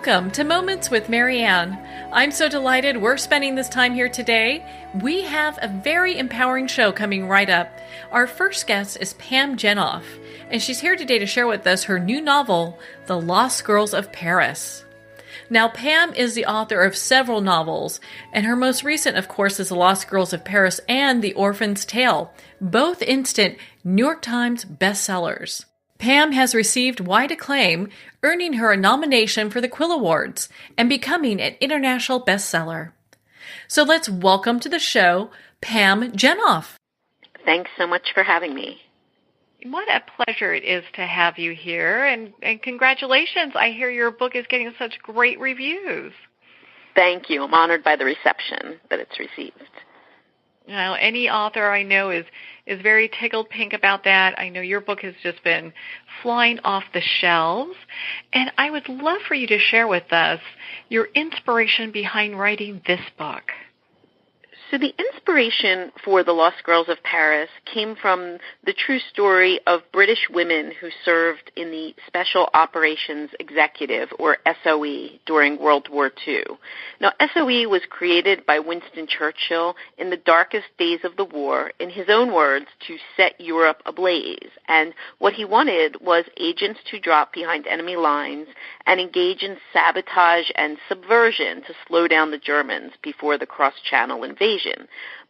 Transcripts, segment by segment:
Welcome to Moments with Marianne. I'm so delighted we're spending this time here today. We have a very empowering show coming right up. Our first guest is Pam Jenoff, and she's here today to share with us her new novel, The-Losti-girls-of-Paris. Now, Pam is the author of several novels, and her most recent, of course, is The Lost Girls of Paris and The Orphan's Tale, both instant New York Times bestsellers. Pam has received wide acclaim, earning her a nomination for the Quill Awards and becoming an international bestseller. So let's welcome to the show, Pam Jenoff. Thanks so much for having me. What a pleasure it is to have you here, and congratulations. I hear your book is getting such great reviews. Thank you. I'm honored by the reception that it's received. Now, any author I know is very tickled pink about that. I know your book has just been flying off the shelves, and I would love for you to share with us your inspiration behind writing this book. So the inspiration for The Lost Girls of Paris came from the true story of British women who served in the Special Operations Executive, or SOE, during World War II. Now, SOE was created by Winston Churchill in the darkest days of the war, in his own words, to set Europe ablaze. And what he wanted was agents to drop behind enemy lines and engage in sabotage and subversion to slow down the Germans before the cross-channel invasion.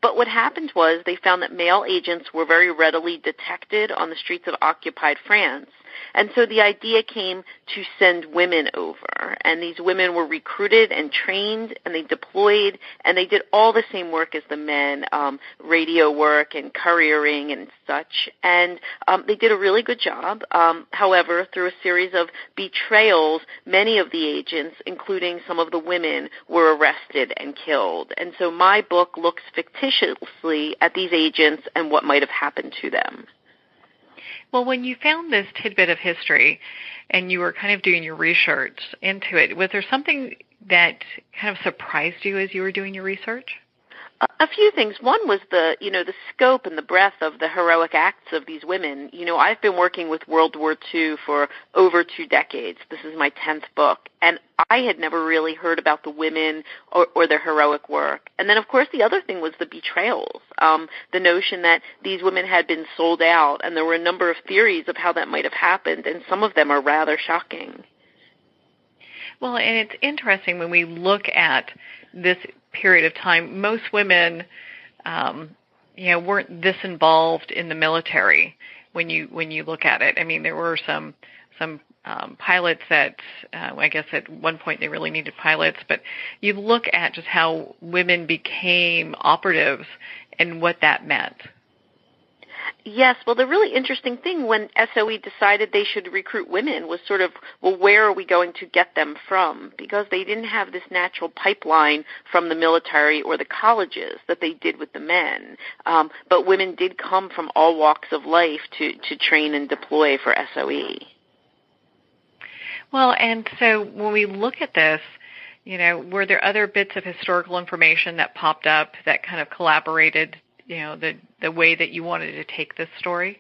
But what happened was they found that male agents were very readily detected on the streets of occupied France. And so the idea came to send women over. And these women were recruited and trained, and they deployed, and they did all the same work as the men, radio work and couriering and such. And they did a really good job. However, through a series of betrayals, many of the agents, including some of the women, were arrested and killed. And so my book looks fictitiously at these agents and what might have happened to them. Well, when you found this tidbit of history and you were kind of doing your research into it, was there something that kind of surprised you as you were doing your research? A few things. One was the scope and the breadth of the heroic acts of these women. I've been working with World War II for over 2 decades. This is my 10th book, and I had never really heard about the women or their heroic work. And then, of course, the other thing was the betrayals, the notion that these women had been sold out, and there were a number of theories of how that might have happened, and some of them are rather shocking. Well, and it's interesting when we look at this period of time, most women, weren't this involved in the military when you look at it. I mean, there were some pilots that, I guess at one point they really needed pilots, but you look at just how women became operatives and what that meant. Yes, well, the really interesting thing when SOE decided they should recruit women was sort of, well, where are we going to get them from? Because they didn't have this natural pipeline from the military or the colleges that they did with the men. But women did come from all walks of life to train and deploy for SOE. Well, and so when we look at this, were there other bits of historical information that popped up that kind of collaborated the way that you wanted to take this story?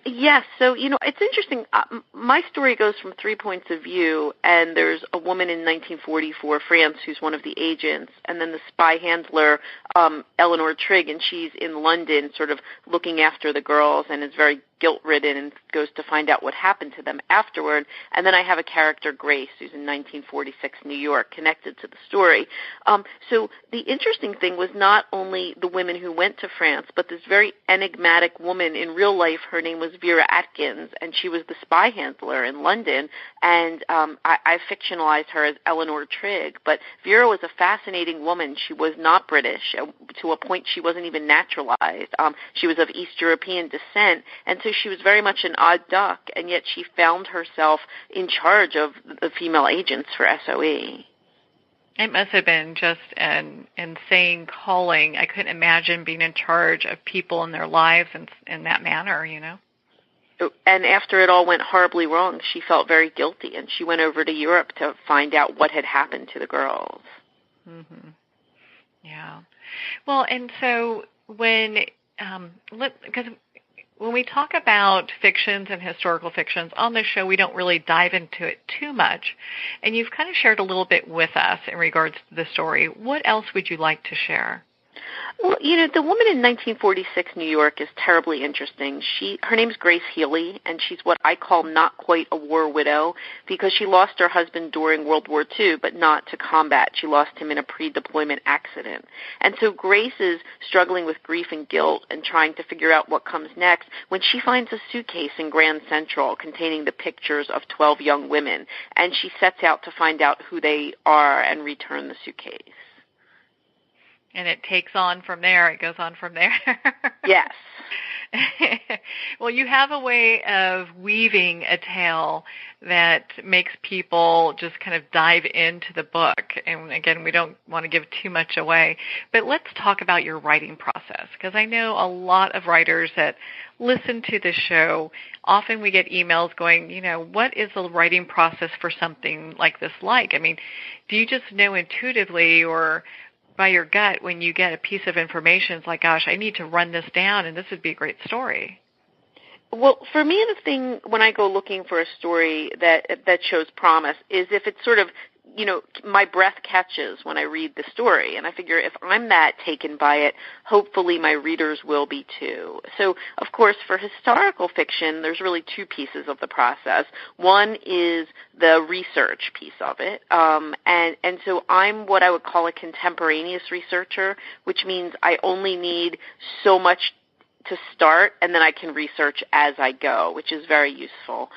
Yes. So, it's interesting. My story goes from 3 points of view, and there's a woman in 1944 France who's one of the agents, and then the spy handler, Eleanor Trigg, and she's in London sort of looking after the girls and is very guilt-ridden and goes to find out what happened to them afterward. And then I have a character, Grace, who's in 1946 New York, connected to the story. So the interesting thing was not only the women who went to France, but this very enigmatic woman in real life. Her name was Vera Atkins, and she was the spy handler in London. And I fictionalized her as Eleanor Trigg. But Vera was a fascinating woman. She was not British. To a point, she wasn't even naturalized. She was of East European descent, and so she was very much an odd duck, and yet she found herself in charge of the female agents for SOE. It must have been just an insane calling. I couldn't imagine being in charge of people and their lives in that manner, And after it all went horribly wrong, she felt very guilty, and she went over to Europe to find out what had happened to the girls. Mm-hmm. Yeah. Well, and so when, because when we talk about fictions and historical fictions on this show, we don't really dive into it too much. And you've kind of shared a little bit with us in regards to the story. What else would you like to share? Well, the woman in 1946 New York is terribly interesting. Her name's Grace Healy, and she's what I call not quite a war widow because she lost her husband during World War II, but not to combat. She lost him in a pre-deployment accident. And so Grace is struggling with grief and guilt and trying to figure out what comes next when she finds a suitcase in Grand Central containing the pictures of 12 young women, and she sets out to find out who they are and return the suitcase. And it takes on from there. It goes on from there. Yes. Well, you have a way of weaving a tale that makes people just kind of dive into the book. And again, we don't want to give too much away. But let's talk about your writing process, because I know a lot of writers that listen to this show, often we get emails going, what is the writing process for something like this like? I mean, do you just know intuitively or by your gut when you get a piece of information, it's like, gosh, I need to run this down and this would be a great story? Well, for me, the thing when I go looking for a story that shows promise is if it's sort of, my breath catches when I read the story. And I figure if I'm that taken by it, hopefully my readers will be too. So, of course, for historical fiction, there's really two pieces of the process. One is the research piece of it. And so I'm what I would call a contemporaneous researcher, which means I only need so much to start, and then I can research as I go, which is very useful.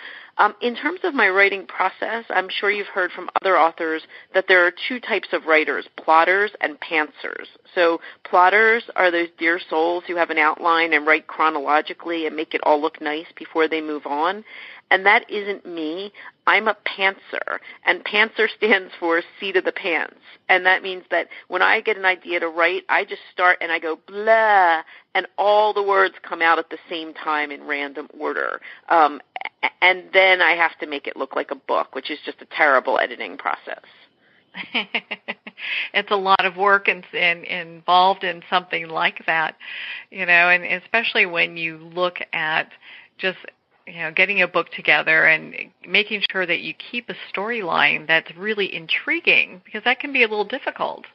In terms of my writing process, I'm sure you've heard from other authors that there are two types of writers, plotters and pantsers. So plotters are those dear souls who have an outline and write chronologically and make it all look nice before they move on. And that isn't me. I'm a pantser, and pantser stands for seat of the pants. And that means that when I get an idea to write, I just start and I go blah, and all the words come out at the same time in random order. And then I have to make it look like a book, which is just a terrible editing process. It's a lot of work and involved in something like that, and especially when you look at just getting a book together and making sure that you keep a storyline that's really intriguing, because that can be a little difficult.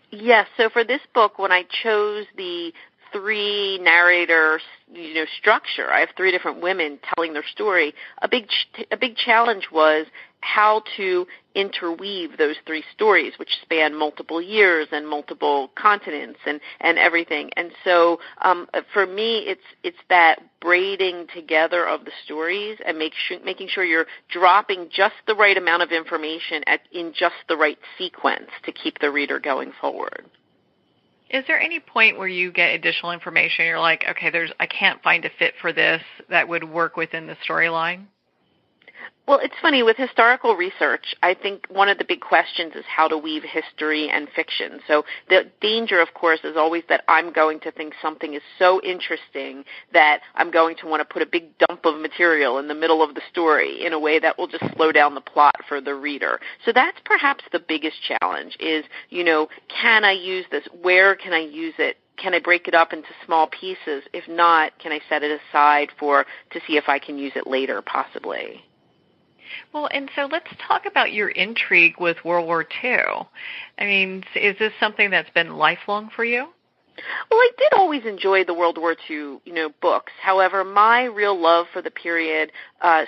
Yes. So for this book, when I chose the three narrator, structure, I have three different women telling their story. A big challenge was how to interweave those three stories, which span multiple years and multiple continents and everything. And so for me, it's that braiding together of the stories and making sure you're dropping just the right amount of information in just the right sequence to keep the reader going forward. Is there any point where you get additional information, you're like, okay, I can't find a fit for this that would work within the storyline? Well, it's funny. With historical research, I think one of the big questions is how to weave history and fiction. So the danger, of course, is always that I'm going to think something is so interesting that I'm going to want to put a big dump of material in the middle of the story in a way that will just slow down the plot for the reader. So that's perhaps the biggest challenge is, can I use this? Where can I use it? Can I break it up into small pieces? If not, can I set it aside to see if I can use it later, possibly? Well, and so let's talk about your intrigue with World War II. I mean, is this something that's been lifelong for you? Well, I did always enjoy the World War II, books. However, my real love for the period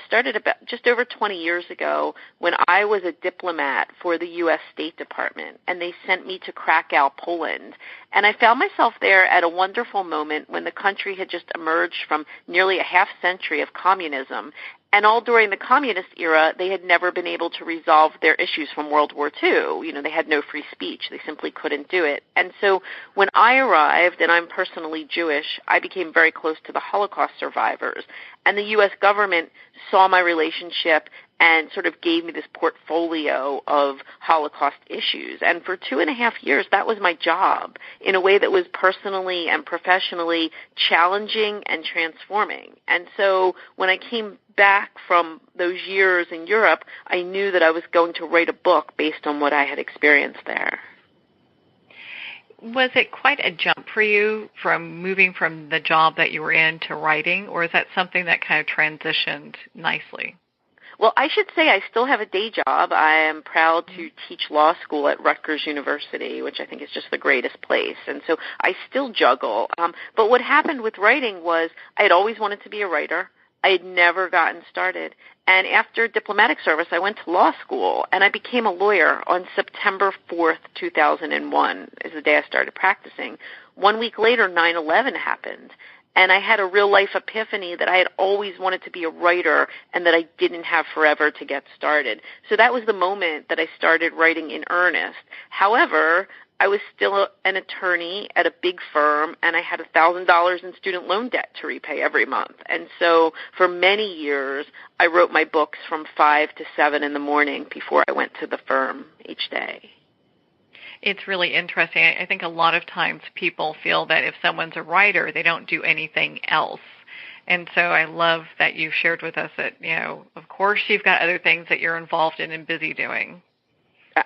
started about just over 20 years ago when I was a diplomat for the U.S. State Department, and they sent me to Krakow, Poland. And I found myself there at a wonderful moment when the country had just emerged from nearly a half century of communism. And all during the communist era, they had never been able to resolve their issues from World War II. They had no free speech. They simply couldn't do it. And so when I arrived, and I'm personally Jewish, I became very close to the Holocaust survivors. And the U.S. government saw my relationship and sort of gave me this portfolio of Holocaust issues. And for 2.5 years, that was my job in a way that was personally and professionally challenging and transforming. And so when I came back from those years in Europe, I knew that I was going to write a book based on what I had experienced there. was it quite a jump for you from moving from the job that you were in to writing, or is that something that kind of transitioned nicely? Well, I should say I still have a day job. I am proud to teach law school at Rutgers University, which I think is just the greatest place. And so I still juggle. But what happened with writing was I had always wanted to be a writer. I had never gotten started. And after diplomatic service, I went to law school, and I became a lawyer on September 4th, 2001, is the day I started practicing. 1 week later, 9/11 happened. And I had a real-life epiphany that I had always wanted to be a writer and that I didn't have forever to get started. So that was the moment that I started writing in earnest. However, I was still an attorney at a big firm, and I had $1,000 in student loan debt to repay every month. And so for many years, I wrote my books from 5 to 7 in the morning before I went to the firm each day. It's really interesting. I think a lot of times people feel that if someone's a writer, they don't do anything else. And so I love that you've shared with us that, of course you've got other things that you're involved in and busy doing.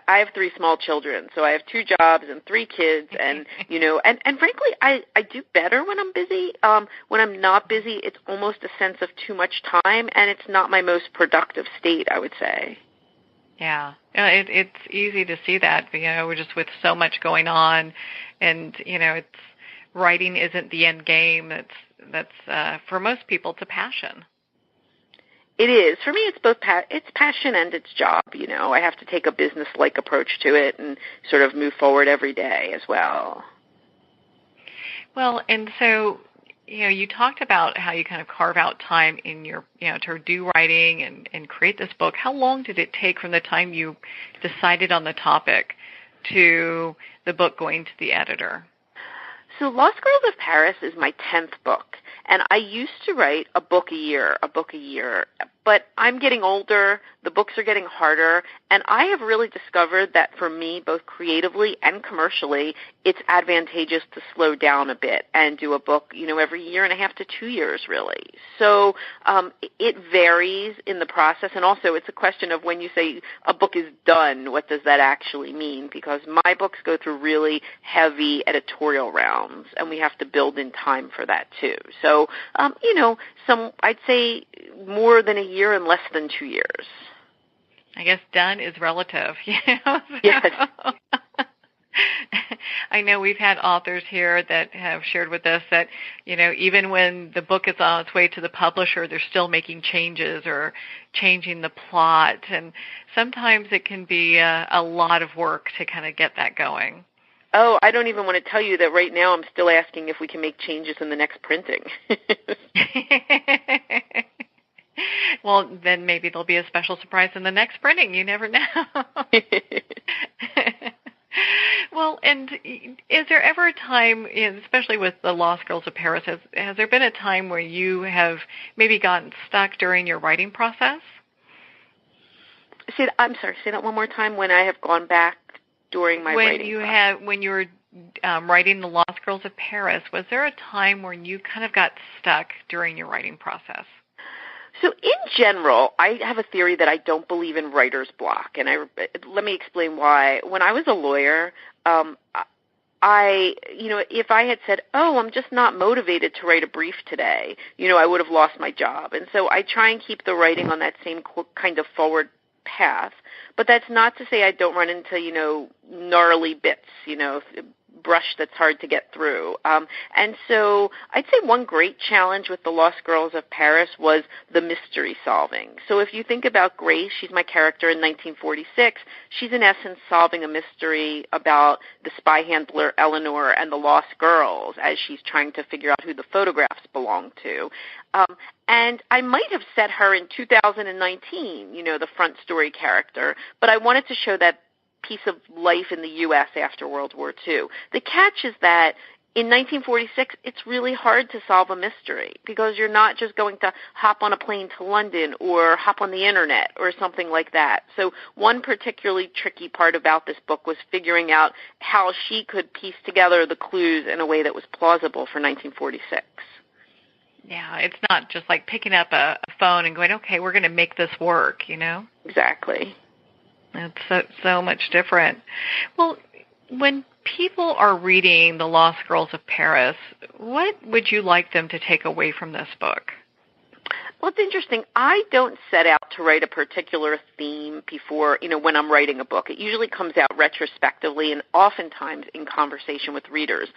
I have 3 small children, so I have 2 jobs and 3 kids, and, and frankly, I do better when I'm busy. When I'm not busy, it's almost a sense of too much time, and it's not my most productive state, I would say. Yeah, it's easy to see that, we're just with so much going on, and, writing isn't the end game. That's for most people, it's a passion. It is. For me, it's both it's passion and it's job, I have to take a business-like approach to it and sort of move forward every day as well. Well, and so, you talked about how you kind of carve out time in your, to do writing and create this book. How long did it take from the time you decided on the topic to the book going to the editor? So Lost Girls of Paris is my 10th book, and I used to write a book a year, but I'm getting older, the books are getting harder, and I have really discovered that for me, both creatively and commercially, it's advantageous to slow down a bit and do a book, every 1.5 to 2 years, really. So it varies in the process, and also it's a question of when you say a book is done, what does that actually mean? Because my books go through really heavy editorial rounds, and we have to build in time for that too. So, I'd say more than a year and less than 2 years. I guess done is relative. Yes. I know we've had authors here that have shared with us that, even when the book is on its way to the publisher, they're still making changes or changing the plot. And sometimes it can be a lot of work to kind of get that going. Oh, I don't even want to tell you that right now I'm still asking if we can make changes in the next printing. Well, then maybe there'll be a special surprise in the next printing. You never know. Well, and is there ever a time, especially with the Lost Girls of Paris, has there been a time where you have maybe gotten stuck during your writing process? I'm sorry, say that one more time. When I have gone back during my writing process. When you were writing the Lost Girls of Paris, was there a time when you kind of got stuck during your writing process? So in general, I have a theory that I don't believe in writer's block, and let me explain why. When I was a lawyer, if I had said, I'm just not motivated to write a brief today, I would have lost my job. And so I try and keep the writing on that same kind of forward path. But that's not to say I don't run into, gnarly bits, brush that's hard to get through. And so I'd say one great challenge with the Lost Girls of Paris was the mystery solving. So if you think about Grace, she's my character in 1946. She's in essence solving a mystery about the spy handler Eleanor and the lost girls as she's trying to figure out who the photographs belong to. And I might have set her in 2019, the front story character, but I wanted to show that piece of life in the U.S. after World War II. The catch is that in 1946, it's really hard to solve a mystery because you're not just going to hop on a plane to London or hop on the Internet or something like that. So one particularly tricky part about this book was figuring out how she could piece together the clues in a way that was plausible for 1946. Yeah, it's not just like picking up a phone and going, okay, we're going to make this work, Exactly. It's so much different. Well, When people are reading The Lost Girls of Paris, what would you like them to take away from this book? Well, it's interesting. I don't set out to write a particular theme before, when I'm writing a book. It usually comes out retrospectively and oftentimes in conversation with readers.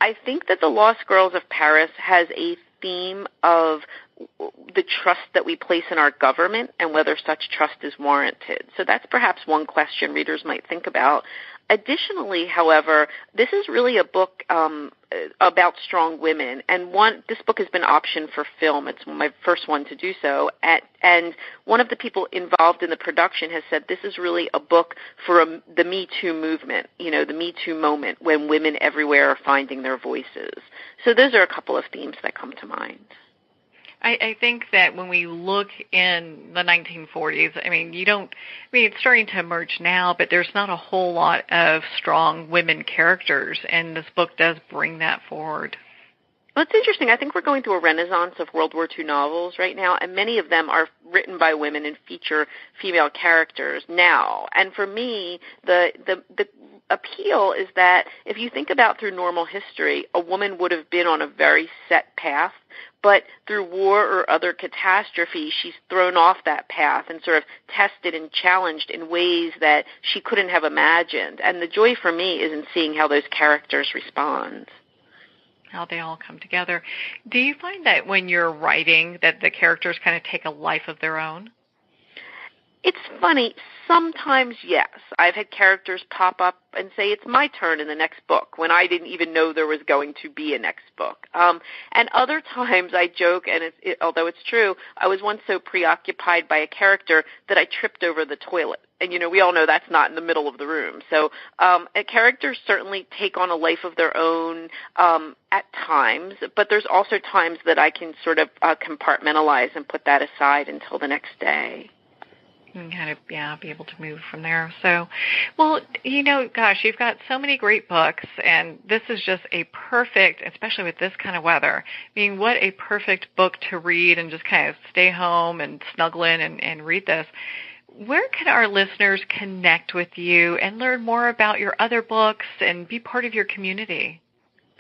I think that The Lost Girls of Paris has a theme of the trust that we place in our government and whether such trust is warranted. So that's perhaps one question readers might think about. Additionally, however, this is really a book about strong women, and this book has been optioned for film. It's my first one to do so, and one of the people involved in the production has said this is really a book for the Me Too movement, the Me Too moment when women everywhere are finding their voices. So those are a couple of themes that come to mind. I think that when we look in the 1940s, it's starting to emerge now, but there's not a whole lot of strong women characters, and this book does bring that forward. Well, it's interesting. I think we're going through a renaissance of World War II novels right now, and many of them are written by women and feature female characters now. And for me, the appeal is that if you think about through normal history, a woman would have been on a very set path, but through war or other catastrophe, she's thrown off that path and sort of tested and challenged in ways that she couldn't have imagined. And the joy for me is in seeing how those characters respond. How they all come together. Do you find that when you're writing that the characters kind of take a life of their own? It's funny. Sometimes, yes. I've had characters pop up and say, it's my turn in the next book, when I didn't even know there was going to be a next book. And other times I joke, and although it's true, I was once so preoccupied by a character that I tripped over the toilet. And, we all know that's not in the middle of the room. So characters certainly take on a life of their own at times, but there's also times that I can sort of compartmentalize and put that aside until the next day. And kind of, be able to move from there. So, well, gosh, you've got so many great books, and this is just a perfect, especially with this kind of weather, what a perfect book to read and just kind of stay home and snuggle in and read this. Where can our listeners connect with you and learn more about your other books and be part of your community?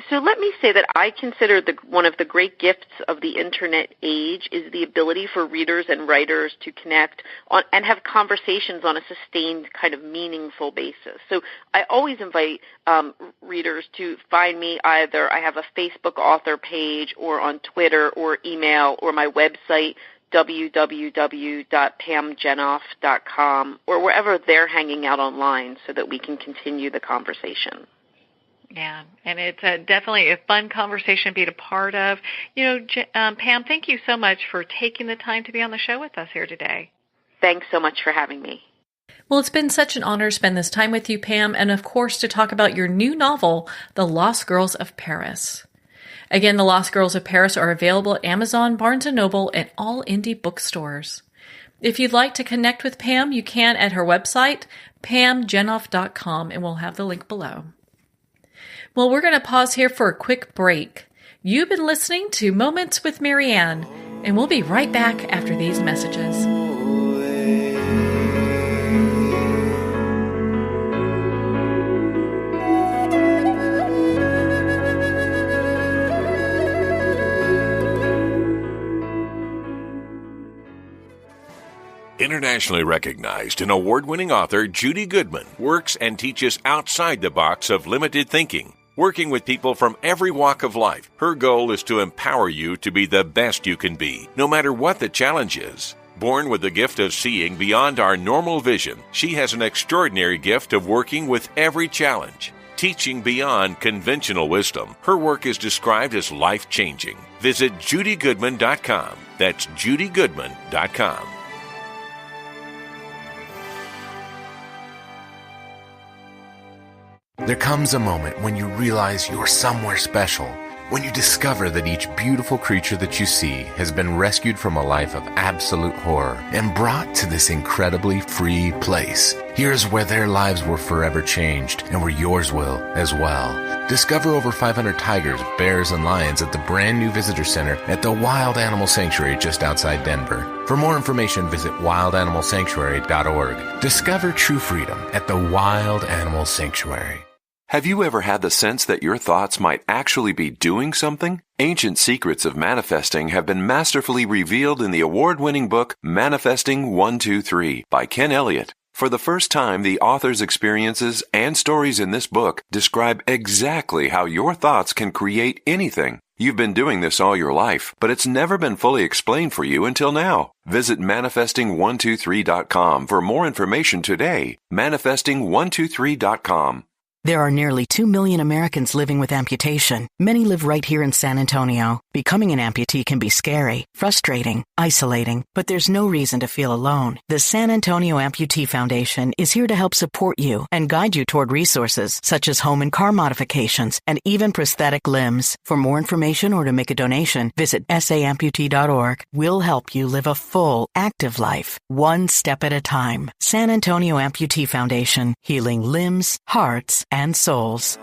So let me say that I consider one of the great gifts of the Internet age is the ability for readers and writers to connect and have conversations on a sustained kind of meaningful basis. So I always invite readers to find me either I have a Facebook author page or on Twitter or email or my website, www.pamjenoff.com, or wherever they're hanging out online so that we can continue the conversation. Yeah, and it's definitely a fun conversation to be a part of. Pam, thank you so much for taking the time to be on the show with us here today. Thanks so much for having me. Well, it's been such an honor to spend this time with you, Pam, and of course to talk about your new novel, The Lost Girls of Paris. Again, The Lost Girls of Paris are available at Amazon, Barnes & Noble, and all indie bookstores. If you'd like to connect with Pam, you can at her website, pamjenoff.com, and we'll have the link below. Well, we're going to pause here for a quick break. You've been listening to Moments with Marianne, and we'll be right back after these messages. Internationally recognized and award-winning author Judy Goodman works and teaches outside the box of limited thinking. Working with people from every walk of life, her goal is to empower you to be the best you can be, no matter what the challenge is. Born with the gift of seeing beyond our normal vision, she has an extraordinary gift of working with every challenge. Teaching beyond conventional wisdom, her work is described as life-changing. Visit judygoodman.com. That's judygoodman.com. There comes a moment when you realize you're somewhere special, when you discover that each beautiful creature that you see has been rescued from a life of absolute horror and brought to this incredibly free place. Here's where their lives were forever changed and where yours will as well. Discover over 500 tigers, bears, and lions at the brand new visitor center at the Wild Animal Sanctuary just outside Denver. For more information, visit wildanimalsanctuary.org. Discover true freedom at the Wild Animal Sanctuary. Have you ever had the sense that your thoughts might actually be doing something? Ancient secrets of manifesting have been masterfully revealed in the award-winning book Manifesting 123 by Ken Elliott. For the first time, the author's experiences and stories in this book describe exactly how your thoughts can create anything. You've been doing this all your life, but it's never been fully explained for you until now. Visit manifesting123.com for more information today. Manifesting123.com. There are nearly 2 million Americans living with amputation. Many live right here in San Antonio. Becoming an amputee can be scary, frustrating, isolating, but there's no reason to feel alone. The San Antonio Amputee Foundation is here to help support you and guide you toward resources such as home and car modifications and even prosthetic limbs. For more information or to make a donation, visit saamputee.org. We'll help you live a full, active life, one step at a time. San Antonio Amputee Foundation, healing limbs, hearts, and souls.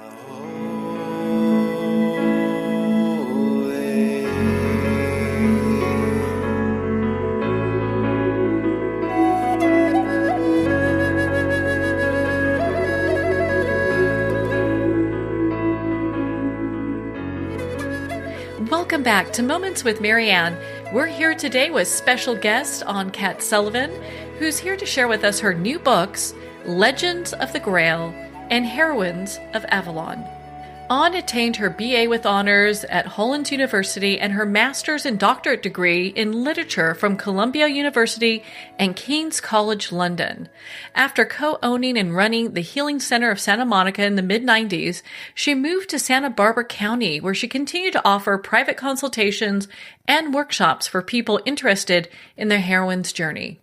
Welcome back to Moments with Marianne. We're here today with special guest ayn-cates-sullivan, who's here to share with us her new books, Legends of the Grail and Heroines of Avalon. Ayn attained her BA with honors at Holland University and her master's and doctorate degree in literature from Columbia University and King's College London. After co-owning and running the Healing Center of Santa Monica in the mid-90s, she moved to Santa Barbara County, where she continued to offer private consultations and workshops for people interested in their heroine's journey.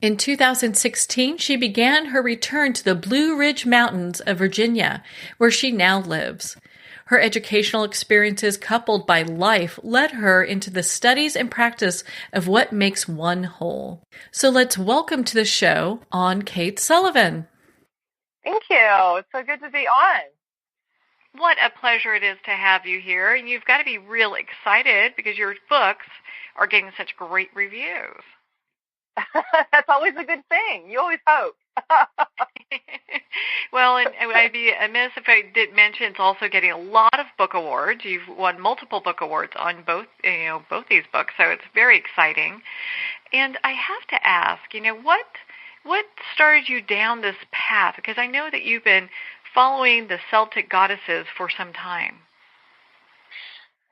In 2016, she began her return to the Blue Ridge Mountains of Virginia, where she now lives. Her educational experiences coupled by life led her into the studies and practice of what makes one whole. So let's welcome to the show ayn-cates-sullivan. Thank you. It's so good to be on. What a pleasure it is to have you here. And you've got to be real excited because your books are getting such great reviews. That's always a good thing. You always hope. Well, and I'd be amiss if I didn't mention it's also getting a lot of book awards. You've won multiple book awards on both these books, so it's very exciting. And I have to ask, what started you down this path? Because I know that you've been following the Celtic goddesses for some time.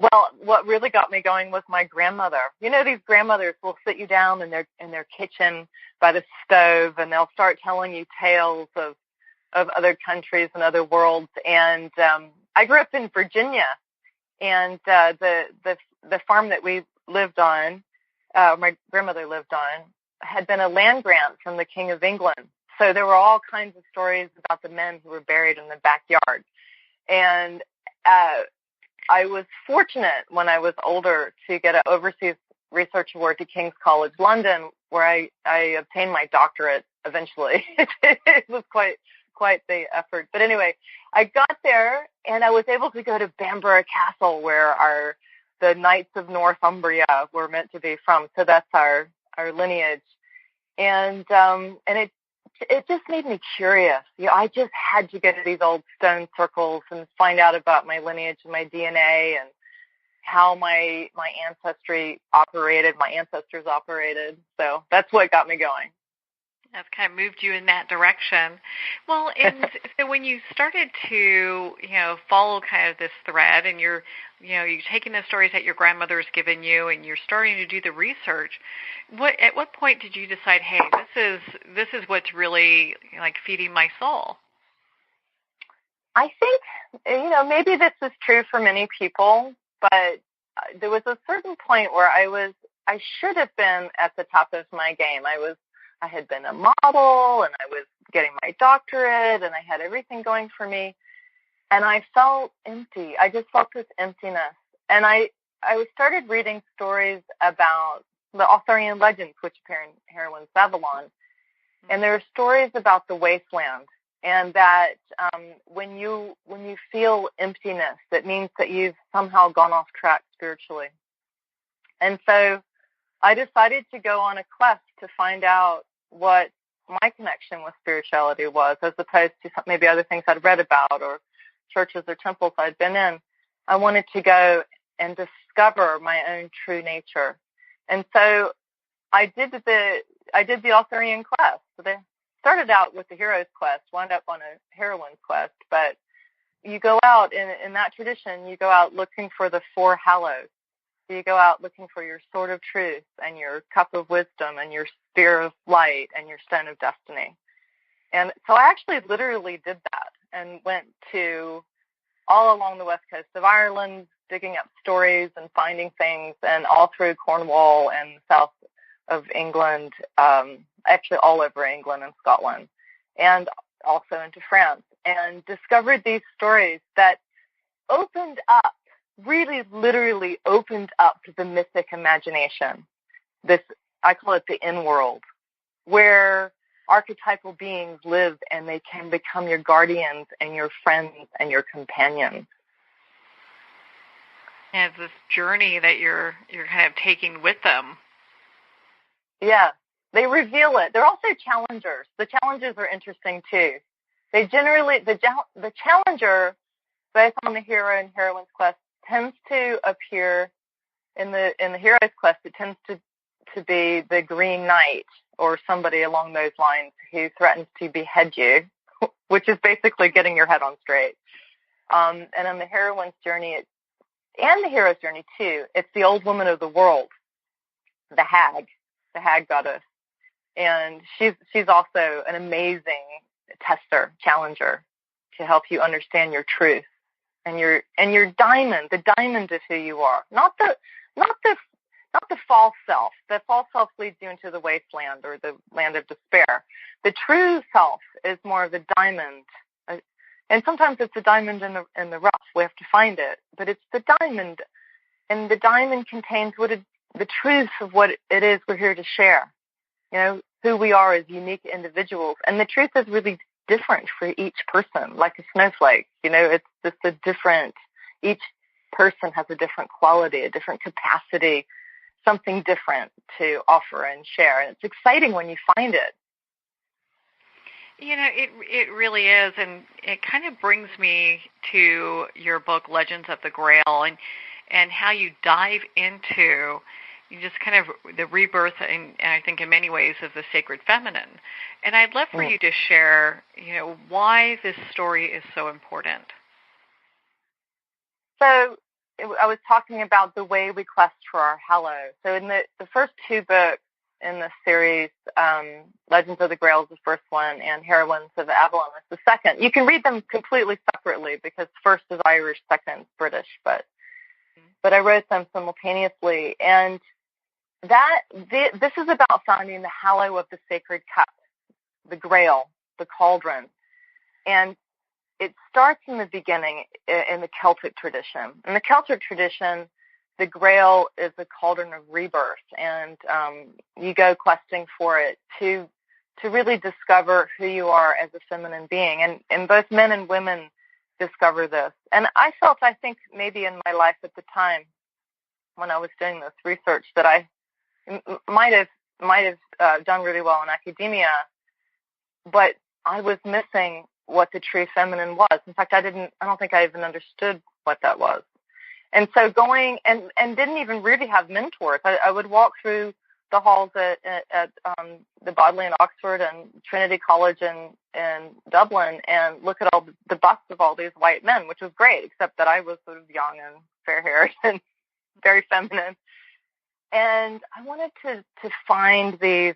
Well, what really got me going was my grandmother. These grandmothers will sit you down in their kitchen by the stove, and they'll start telling you tales of other countries and other worlds. And I grew up in Virginia, and the farm that we lived on, my grandmother lived on, had been a land grant from the King of England. So there were all kinds of stories about the men who were buried in the backyard. And I was fortunate when I was older to get an overseas research award to King's College London, where I obtained my doctorate eventually. It was quite the effort. But anyway, I got there and I was able to go to Bamborough Castle, where the Knights of Northumbria were meant to be from. So that's our lineage. And it just made me curious. I just had to go to these old stone circles and find out about my lineage and my DNA and how my ancestors operated. So that's what got me going. That's kind of moved you in that direction. Well, and so when you started to, follow kind of this thread, and you're taking the stories that your grandmother's given you, and you're starting to do the research, at what point did you decide, hey, this is what's really like feeding my soul? I think, maybe this is true for many people, but there was a certain point where I should have been at the top of my game. I had been a model, and I was getting my doctorate, and I had everything going for me, and I felt empty. I just felt this emptiness, and I started reading stories about the Arthurian legends, which appear in Heroines of Avalon, and there are stories about the wasteland, and that when you feel emptiness, that means that you've somehow gone off track spiritually. And so I decided to go on a quest to find out what my connection with spirituality was, as opposed to maybe other things I'd read about or churches or temples I'd been in, I wanted to go and discover my own true nature. And so I did the Arthurian quest. So they started out with the hero's quest, wound up on a heroine's quest, but you go out in that tradition, you go out looking for the four hallows. So you go out looking for your sword of truth and your cup of wisdom and your spear of light and your stone of destiny. And so I actually literally did that and went to all along the west coast of Ireland, digging up stories and finding things, and all through Cornwall and south of England, actually all over England and Scotland, and also into France, and discovered these stories that opened up, really literally opened up to the mythic imagination. This, I call it the in-world, where archetypal beings live and they can become your guardians and your friends and your companions. And it's this journey that you're kind of taking with them. Yeah, they reveal it. They're also challengers. The challengers are interesting too. They generally, the challenger, based on the hero and heroine's quest, tends to appear in the hero's quest. It tends to be the Green Knight or somebody along those lines who threatens to behead you, which is basically getting your head on straight. And on the heroine's journey, and the hero's journey too, it's the old woman of the world, the hag goddess, and she's also an amazing tester, challenger, to help you understand your truth and your diamond, the diamond of who you are, not the false self. The false self leads you into the wasteland or the land of despair. The true self is more of the diamond, and sometimes it's a diamond in the rough. We have to find it, but it's the diamond, and the diamond contains the truth of what it is we're here to share. You know, who we are as unique individuals, and the truth is really different for each person, like a snowflake. You know, it's just each person has a different quality, a different capacity, something different to offer and share. And it's exciting when you find it. You know, it really is, and it kind of brings me to your book, Legends of the Grail, and how you dive into just kind of the rebirth, and I think in many ways, of the sacred feminine. And I'd love for you to share, you know, why this story is so important. So I was talking about the way we quest for our hallow. So in the first two books in the series, Legends of the Grail is the first one, and Heroines of Avalon is the second. You can read them completely separately because first is Irish, second British, but I wrote them simultaneously. And this is about finding the hallow of the sacred cup, the Grail, the Caldron. And it starts in the beginning in the Celtic tradition. In the Celtic tradition, the Grail is a cauldron of rebirth, and you go questing for it to really discover who you are as a feminine being. And both men and women discover this. And I think maybe in my life at the time when I was doing this research that I might have done really well in academia, but I was missing what the true feminine was. In fact, I don't think I even understood what that was. And so going and didn't even really have mentors. I would walk through the halls at the Bodley in Oxford and Trinity College in Dublin and look at all the busts of all these white men, which was great, except that I was sort of young and fair-haired and very feminine. And I wanted to find these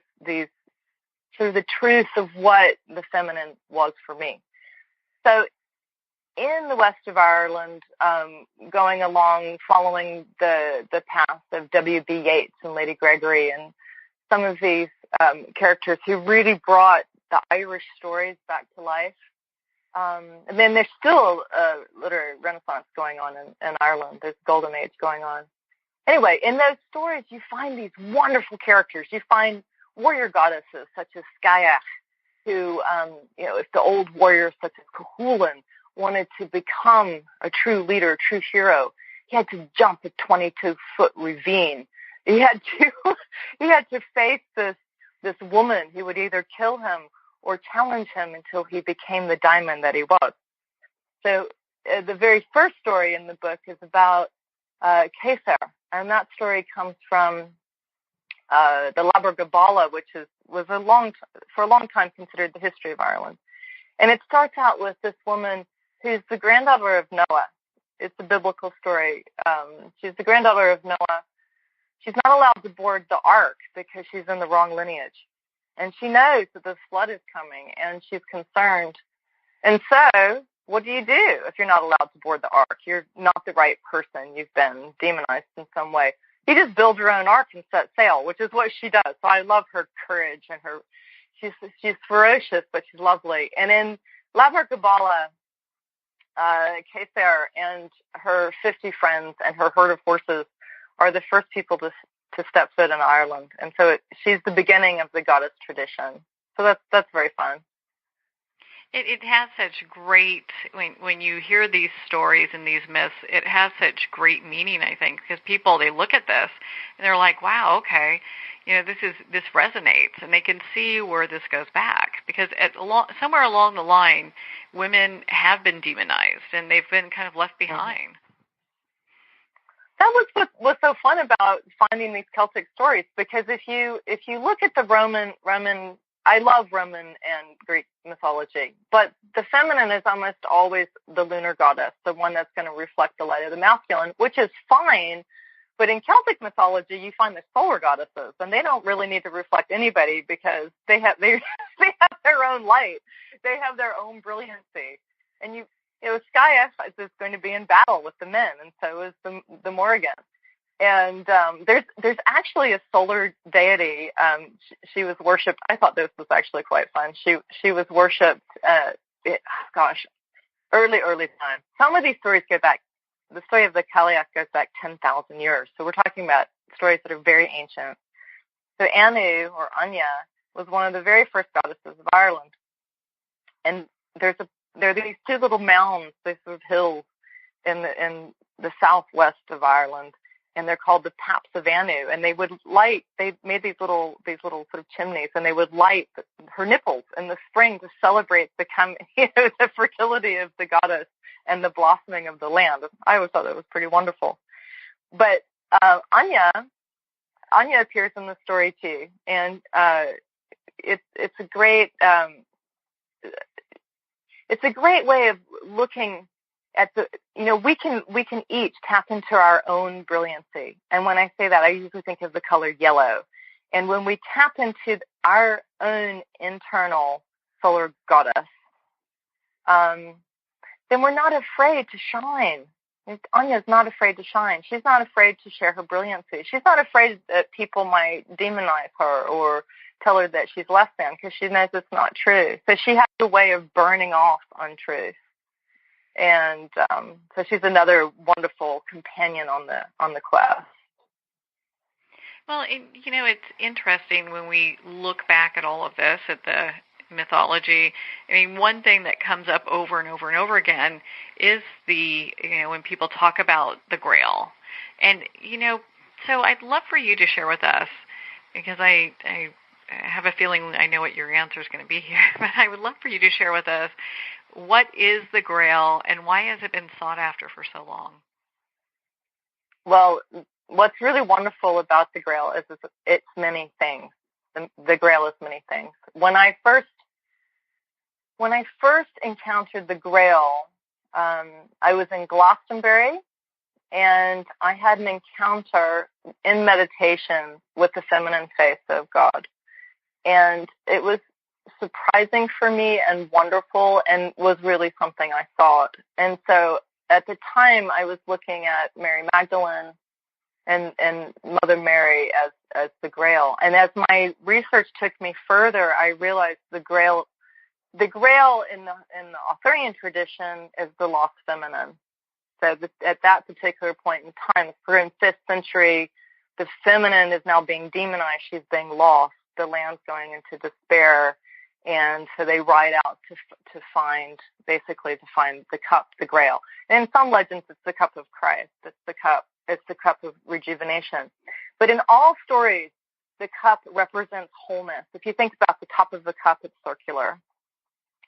sort of the truth of what the feminine was for me. So in the west of Ireland, going along, following the path of W.B. Yeats and Lady Gregory and some of these characters who really brought the Irish stories back to life. And then there's still a literary renaissance going on in Ireland. There's golden age going on. Anyway, in those stories, you find these wonderful characters. You find warrior goddesses such as Skayach, who, if the old warriors such as Cuchulainn wanted to become a true leader, a true hero, he had to jump a 22-foot ravine. He had to face this woman who would either kill him or challenge him until he became the diamond that he was. So the very first story in the book is about Caesar, and that story comes from the Liber Gabala, which was for a long time considered the history of Ireland. And it starts out with this woman who's the granddaughter of Noah. It's a biblical story. She's the granddaughter of Noah. She's not allowed to board the ark because she's in the wrong lineage. And she knows that the flood is coming, and she's concerned. And so, what do you do if you're not allowed to board the ark? You're not the right person. You've been demonized in some way. You just build your own ark and set sail, which is what she does. So I love her courage and she's ferocious, but she's lovely. And in Liber Gabala, Caesar and her 50 friends and her herd of horses are the first people to step foot in Ireland. And so she's the beginning of the goddess tradition. So that's very fun. It has such great, when you hear these stories and these myths, it has such great meaning, I think, because people, they look at this and they're like, wow, okay, this resonates, and they can see where this goes back, because somewhere along the line, women have been demonized and they've been kind of left behind. That was what's so fun about finding these Celtic stories, because if you look at the Roman, I love Roman and Greek mythology, but the feminine is almost always the lunar goddess, the one that's going to reflect the light of the masculine, which is fine. But in Celtic mythology, you find the solar goddesses, and they don't really need to reflect anybody because they have their own light, they have their own brilliancy, and Skye is going to be in battle with the men, and so is the Morrigan. And there's actually a solar deity. She was worshipped. I thought this was actually quite fun. She was worshipped. Early time. Some of these stories go back. The story of the Cailleach goes back 10,000 years. So we're talking about stories that are very ancient. So Anu, or Anya, was one of the very first goddesses of Ireland. And there are these two little mounds, these sort of hills in the southwest of Ireland, and they're called the Paps of Anu. And they made these little sort of chimneys, and they would light her nipples in the spring to celebrate the fertility of the goddess and the blossoming of the land. I always thought that was pretty wonderful. But Anya appears in the story too, and it's a great way of looking at we can each tap into our own brilliancy. And when I say that, I usually think of the color yellow. And when we tap into our own internal solar goddess, then we're not afraid to shine. Anya's not afraid to shine. She's not afraid to share her brilliancy. She's not afraid that people might demonize her or tell her that she's less than, because she knows it's not true. So she has a way of burning off untruth. And so she's another wonderful companion on the quest. Well, it's interesting when we look back at all of this, at the mythology. I mean, one thing that comes up over and over and over again is when people talk about the Grail. And, so I'd love for you to share with us, because I have a feeling I know what your answer is going to be here, but I would love for you to share with us, what is the Grail and why has it been sought after for so long? Well, what's really wonderful about the Grail is it's many things. The Grail is many things. When I first encountered the Grail, I was in Glastonbury, and I had an encounter in meditation with the feminine face of God. And it was surprising for me and wonderful, and was really something I sought. And so at the time, I was looking at Mary Magdalene and Mother Mary as the Grail. And as my research took me further, I realized the Grail in the Arthurian tradition is the lost feminine. So at that particular point in time, for in 5th century, the feminine is now being demonized. She's being lost. The land's going into despair. And so they ride out to find the cup, the Grail. And in some legends, it's the cup of Christ. It's the cup of rejuvenation. But in all stories, the cup represents wholeness. If you think about the top of the cup, it's circular.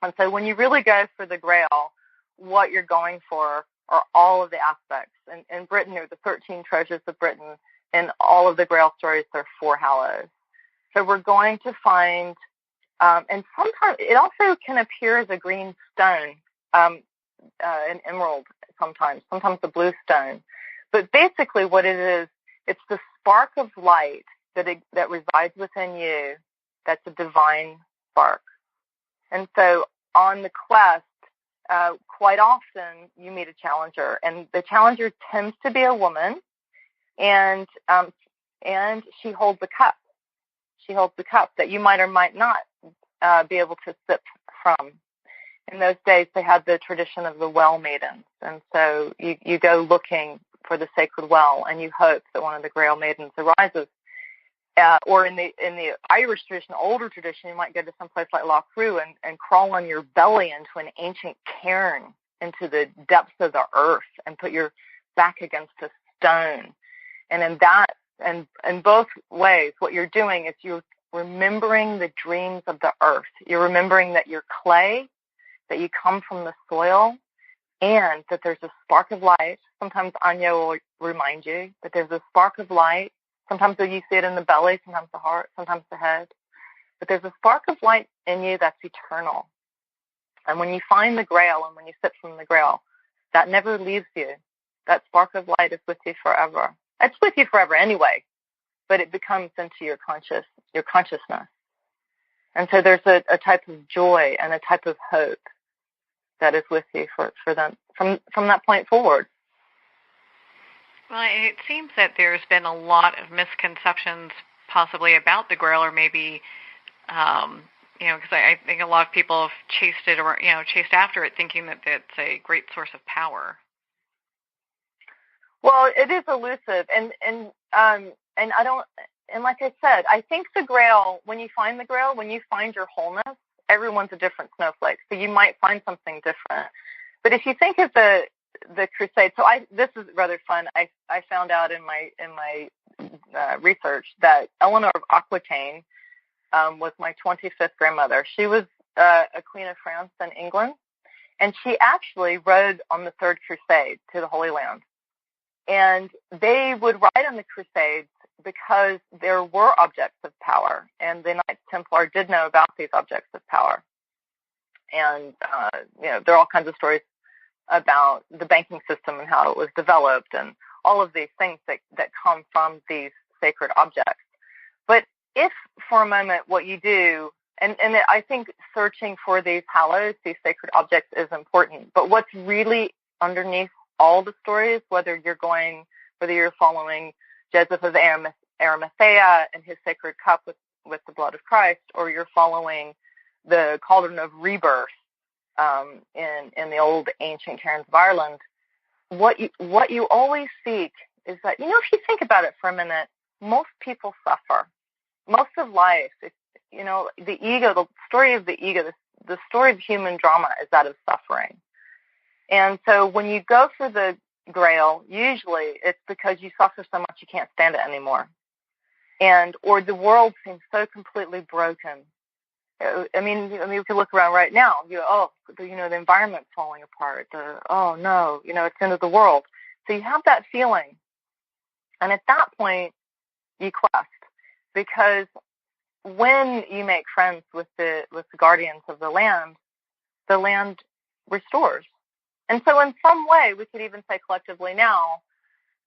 And so when you really go for the Grail, what you're going for are all of the aspects. In Britain, there are the 13 treasures of Britain. In all of the Grail stories, there are 4 hallows. So we're going to find, and sometimes it also can appear as a green stone, an emerald sometimes a blue stone. But basically what it is, it's the spark of light that resides within you that's a divine spark. And so on the quest, quite often you meet a challenger, and the challenger tends to be a woman, and she holds a cup. She holds the cup that you might or might not be able to sip from. In those days, they had the tradition of the well maidens, and so you go looking for the sacred well, and you hope that one of the Grail maidens arises. Or in the Irish tradition, older tradition, you might go to some place like Loch Rue and crawl on your belly into an ancient cairn, into the depths of the earth, and put your back against a stone. And in both ways, what you're doing is you're remembering the dreams of the earth. You're remembering that you're clay, that you come from the soil, and that there's a spark of light. Sometimes Anya will remind you that there's a spark of light. Sometimes you see it in the belly, sometimes the heart, sometimes the head. But there's a spark of light in you that's eternal. And when you find the Grail and when you sip from the Grail, that never leaves you. That spark of light is with you forever. It's with you forever anyway, but it becomes into your consciousness. And so there's a type of joy and a type of hope that is with you for them from that point forward. Well, it seems that there's been a lot of misconceptions possibly about the Grail, or maybe, because I think a lot of people have chased it or, chased after it thinking that it's a great source of power. Well, it is elusive, and I don't, and like I said, I think the Grail, when you find the Grail, when you find your wholeness, everyone's a different snowflake, so you might find something different. But if you think of the crusade, so this is rather fun. I found out in my research that Eleanor of Aquitaine was my 25th grandmother. She was a queen of France and England, and she actually rode on the Third Crusade to the Holy Land. And they would ride on the Crusades because there were objects of power, and the Knights Templar did know about these objects of power. And, there are all kinds of stories about the banking system and how it was developed and all of these things that come from these sacred objects. But if for a moment what you do, and I think searching for these hallows, these sacred objects is important, but what's really underneath all the stories, whether you're following Joseph of Arimathea and his sacred cup with the blood of Christ, or you're following the Caldron of Rebirth in the old ancient cairns of Ireland, what you always seek is that, if you think about it for a minute, most people suffer. Most of life, the ego, the story of the ego, the story of human drama is that of suffering. And so when you go for the Grail, usually it's because you suffer so much you can't stand it anymore. Or the world seems so completely broken. I mean, we could look around right now. The environment's falling apart. Oh no, it's the end of the world. So you have that feeling, and at that point, you quest, because when you make friends with the guardians of the land restores. And so, in some way, we could even say collectively now,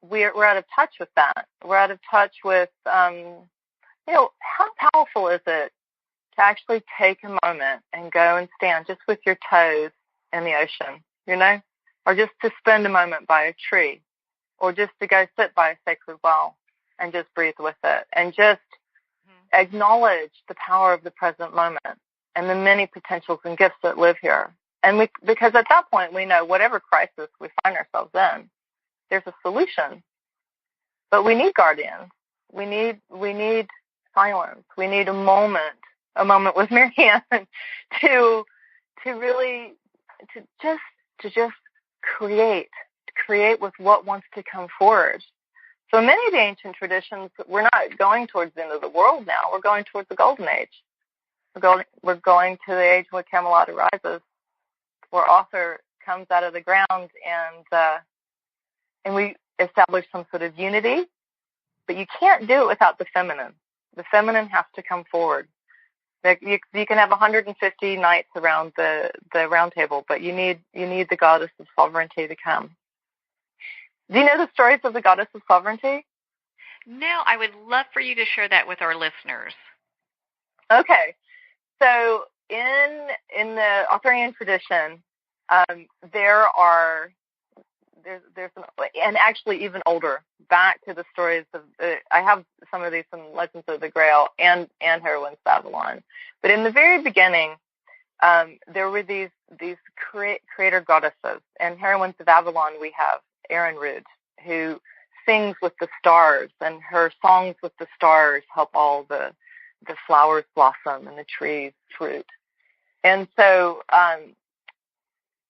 we're out of touch with that. We're out of touch with, how powerful is it to actually take a moment and go and stand just with your toes in the ocean, or just to spend a moment by a tree, or just to go sit by a sacred well and just breathe with it, and just acknowledge the power of the present moment and the many potentials and gifts that live here. And because at that point we know whatever crisis we find ourselves in, there's a solution. But we need guardians. We need silence. We need a moment with Marianne to just create with what wants to come forward. So many of the ancient traditions, we're not going towards the end of the world now. We're going towards the golden age. We're going to the age where Camelot arises, where Arthur comes out of the ground, and we establish some sort of unity. But you can't do it without the feminine. The feminine has to come forward. You can have 150 knights around the round table, but you need the goddess of sovereignty to come. Do you know the stories of the goddess of sovereignty? No, I would love for you to share that with our listeners. Okay, so in the Arthurian tradition, there's and actually even older, back to the stories of I have some of these in Legends of the Grail and Heroines of Avalon. But in the very beginning, there were these creator goddesses. And Heroines of Avalon, we have Erenrud, who sings with the stars, and her songs with the stars help all the flowers blossom and the trees fruit. And so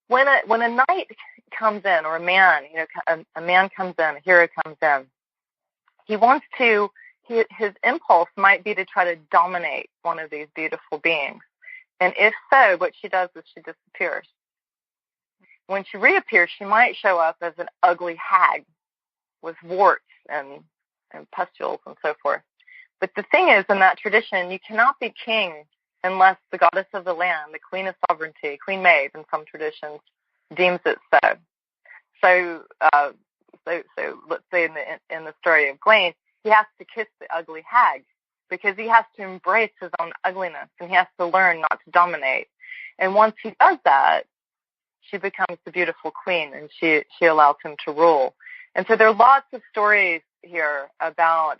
when a knight comes in, or a man, a man comes in, a hero comes in, his impulse might be to try to dominate one of these beautiful beings. And if so, what she does is she disappears. When she reappears, she might show up as an ugly hag with warts and pustules and so forth. But the thing is, in that tradition, you cannot be king unless the goddess of the land, the queen of sovereignty, Queen Maeve in some traditions, deems it so. So let's say in the story of Gawain, he has to kiss the ugly hag because he has to embrace his own ugliness, and he has to learn not to dominate. And once he does that, she becomes the beautiful queen, and she allows him to rule. And so there are lots of stories here about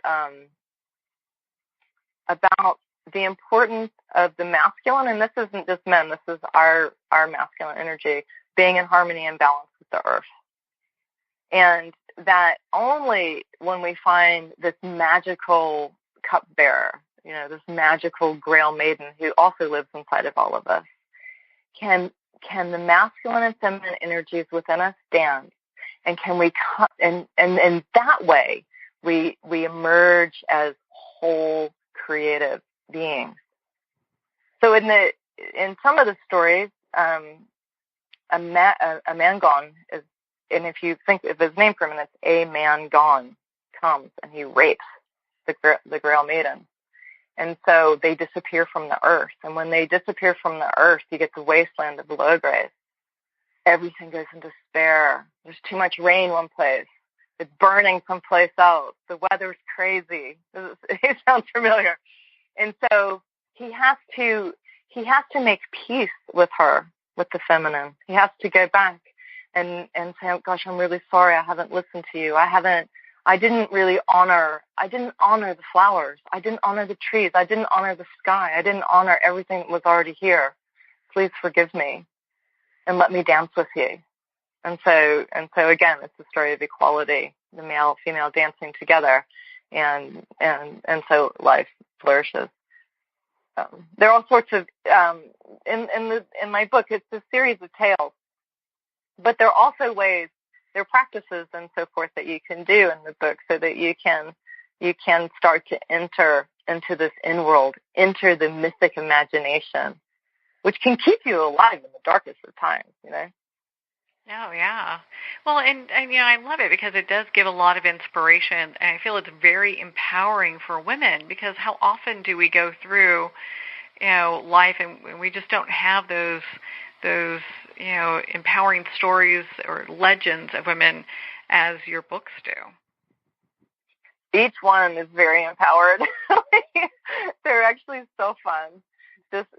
the importance of the masculine, and this isn't just men, this is our masculine energy, being in harmony and balance with the earth. And that only when we find this magical cupbearer, this magical Grail maiden who also lives inside of all of us, can the masculine and feminine energies within us stand, and can we and that way we emerge as whole creative beings. So in some of the stories, a man gone is, and if you think of his name for a minute, a man gone comes and he rapes the Grail maiden. And so they disappear from the earth. And when they disappear from the earth, you get the wasteland of the Logres. Everything goes into despair. There's too much rain one place. It's burning someplace else. The weather's crazy. It sounds familiar. And so he has to make peace with her, with the feminine. He has to go back and say, oh, gosh, I'm really sorry. I haven't listened to you. I didn't honor the flowers. I didn't honor the trees. I didn't honor the sky. I didn't honor everything that was already here. Please forgive me and let me dance with you. And so again, it's the story of equality, the male, female dancing together. And so life flourishes. There are all sorts of, in my book, it's a series of tales, but there are also ways, there are practices and so forth that you can do in the book so that you can start to enter into this in-world, enter the mythic imagination, which can keep you alive in the darkest of times, Oh, yeah. Well, and I love it because it does give a lot of inspiration, and I feel it's very empowering for women, because how often do we go through, life and we just don't have those empowering stories or legends of women as your books do? Each one is very empowered. They're actually so fun. Just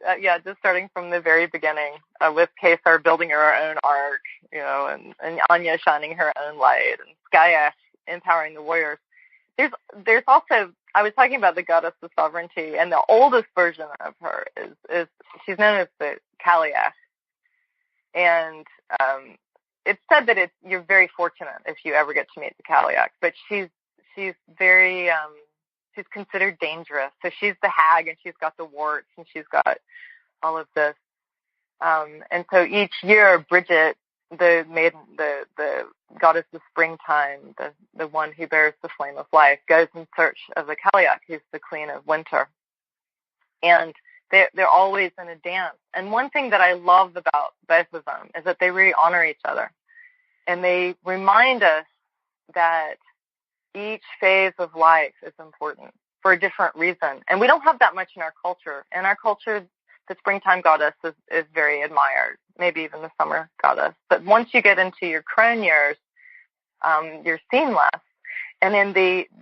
starting from the very beginning, with Kesar building her own ark, and Anya shining her own light, and Skaya empowering the warriors. There's also, I was talking about the goddess of sovereignty, and the oldest version of her is she's known as the Kaliach, and it's said that you're very fortunate if you ever get to meet the Kaliach, but she's very she's considered dangerous. So she's the hag, and she's got the warts, and she's got all of this. And so each year, Bridget, the maiden, the goddess of springtime, the one who bears the flame of life, goes in search of the Kaliach, who's the queen of winter. And They're always in a dance. And one thing that I love about both of them is that they really honor each other. And they remind us that each phase of life is important for a different reason. And we don't have that much in our culture. In our culture, the springtime goddess is very admired, maybe even the summer goddess. But once you get into your crone years, you're seen less. And in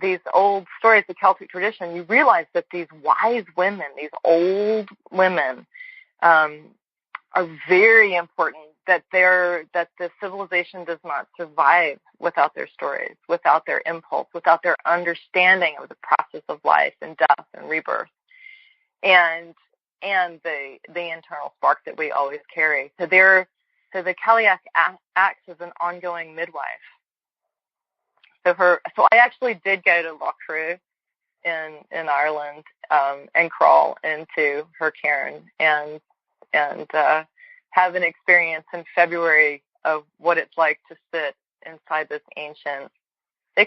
these old stories, the Celtic tradition, you realize that these wise women, these old women, are very important, that the civilization does not survive without their stories, without their impulse, without their understanding of the process of life and death and rebirth, and the internal spark that we always carry. So the Cailleach acts as an ongoing midwife. So I actually did go to Loughru in Ireland and crawl into her cairn and have an experience in February of what it's like to sit inside this ancient. They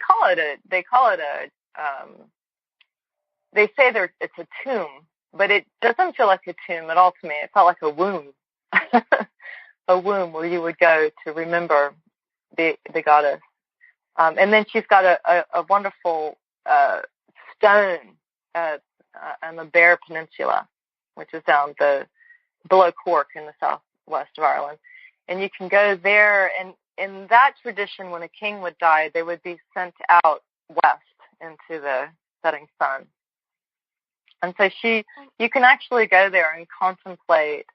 say it's a tomb, but it doesn't feel like a tomb at all to me. It felt like a womb, a womb where you would go to remember the goddess. And then she's got a wonderful stone on the Bear Peninsula, which is down below Cork in the southwest of Ireland. And you can go there, and in that tradition, when a king would die, they would be sent out west into the setting sun. And so you can actually go there and contemplate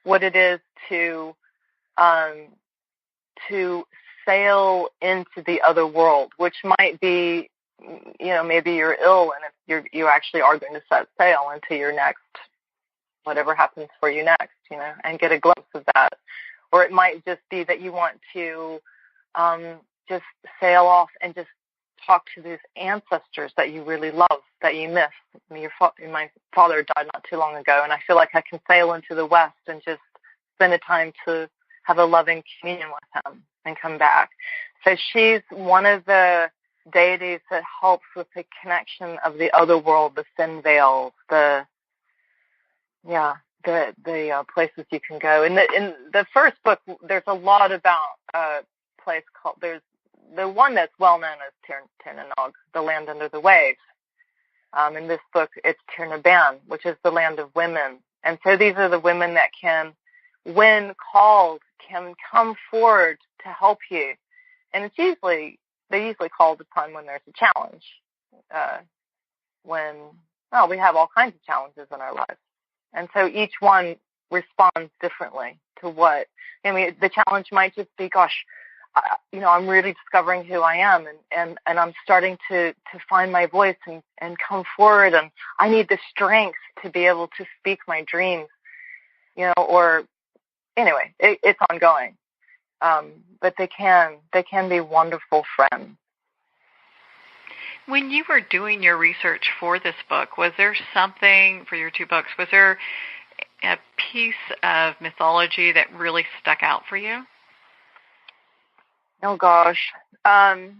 what it is to sail into the other world, which might be, maybe you're ill and you actually are going to set sail into your next, whatever happens for you next, and get a glimpse of that. Or it might just be that you want to just sail off and just talk to these ancestors that you really love, that you miss. I mean, my father died not too long ago, and I feel like I can sail into the West and just spend the time to have a loving communion with him and come back. So she's one of the deities that helps with the connection of the other world, the thin veils, the places you can go. In the first book, there's a lot about a place called, there's the one that's well known as Tirnanog, the land under the waves. In this book, it's Tirnaban, which is the land of women. And so these are the women that can, when called, can come forward to help you. And it's they usually called upon when there's a challenge. We have all kinds of challenges in our lives. And so each one responds differently to what, the challenge might just be, gosh, I'm really discovering who I am, and I'm starting to find my voice and come forward, and I need the strength to be able to speak my dreams, it's ongoing. But they can be wonderful friends. When you were doing your research for this book, was there something, for your two books, was there a piece of mythology that really stuck out for you? Oh, gosh. All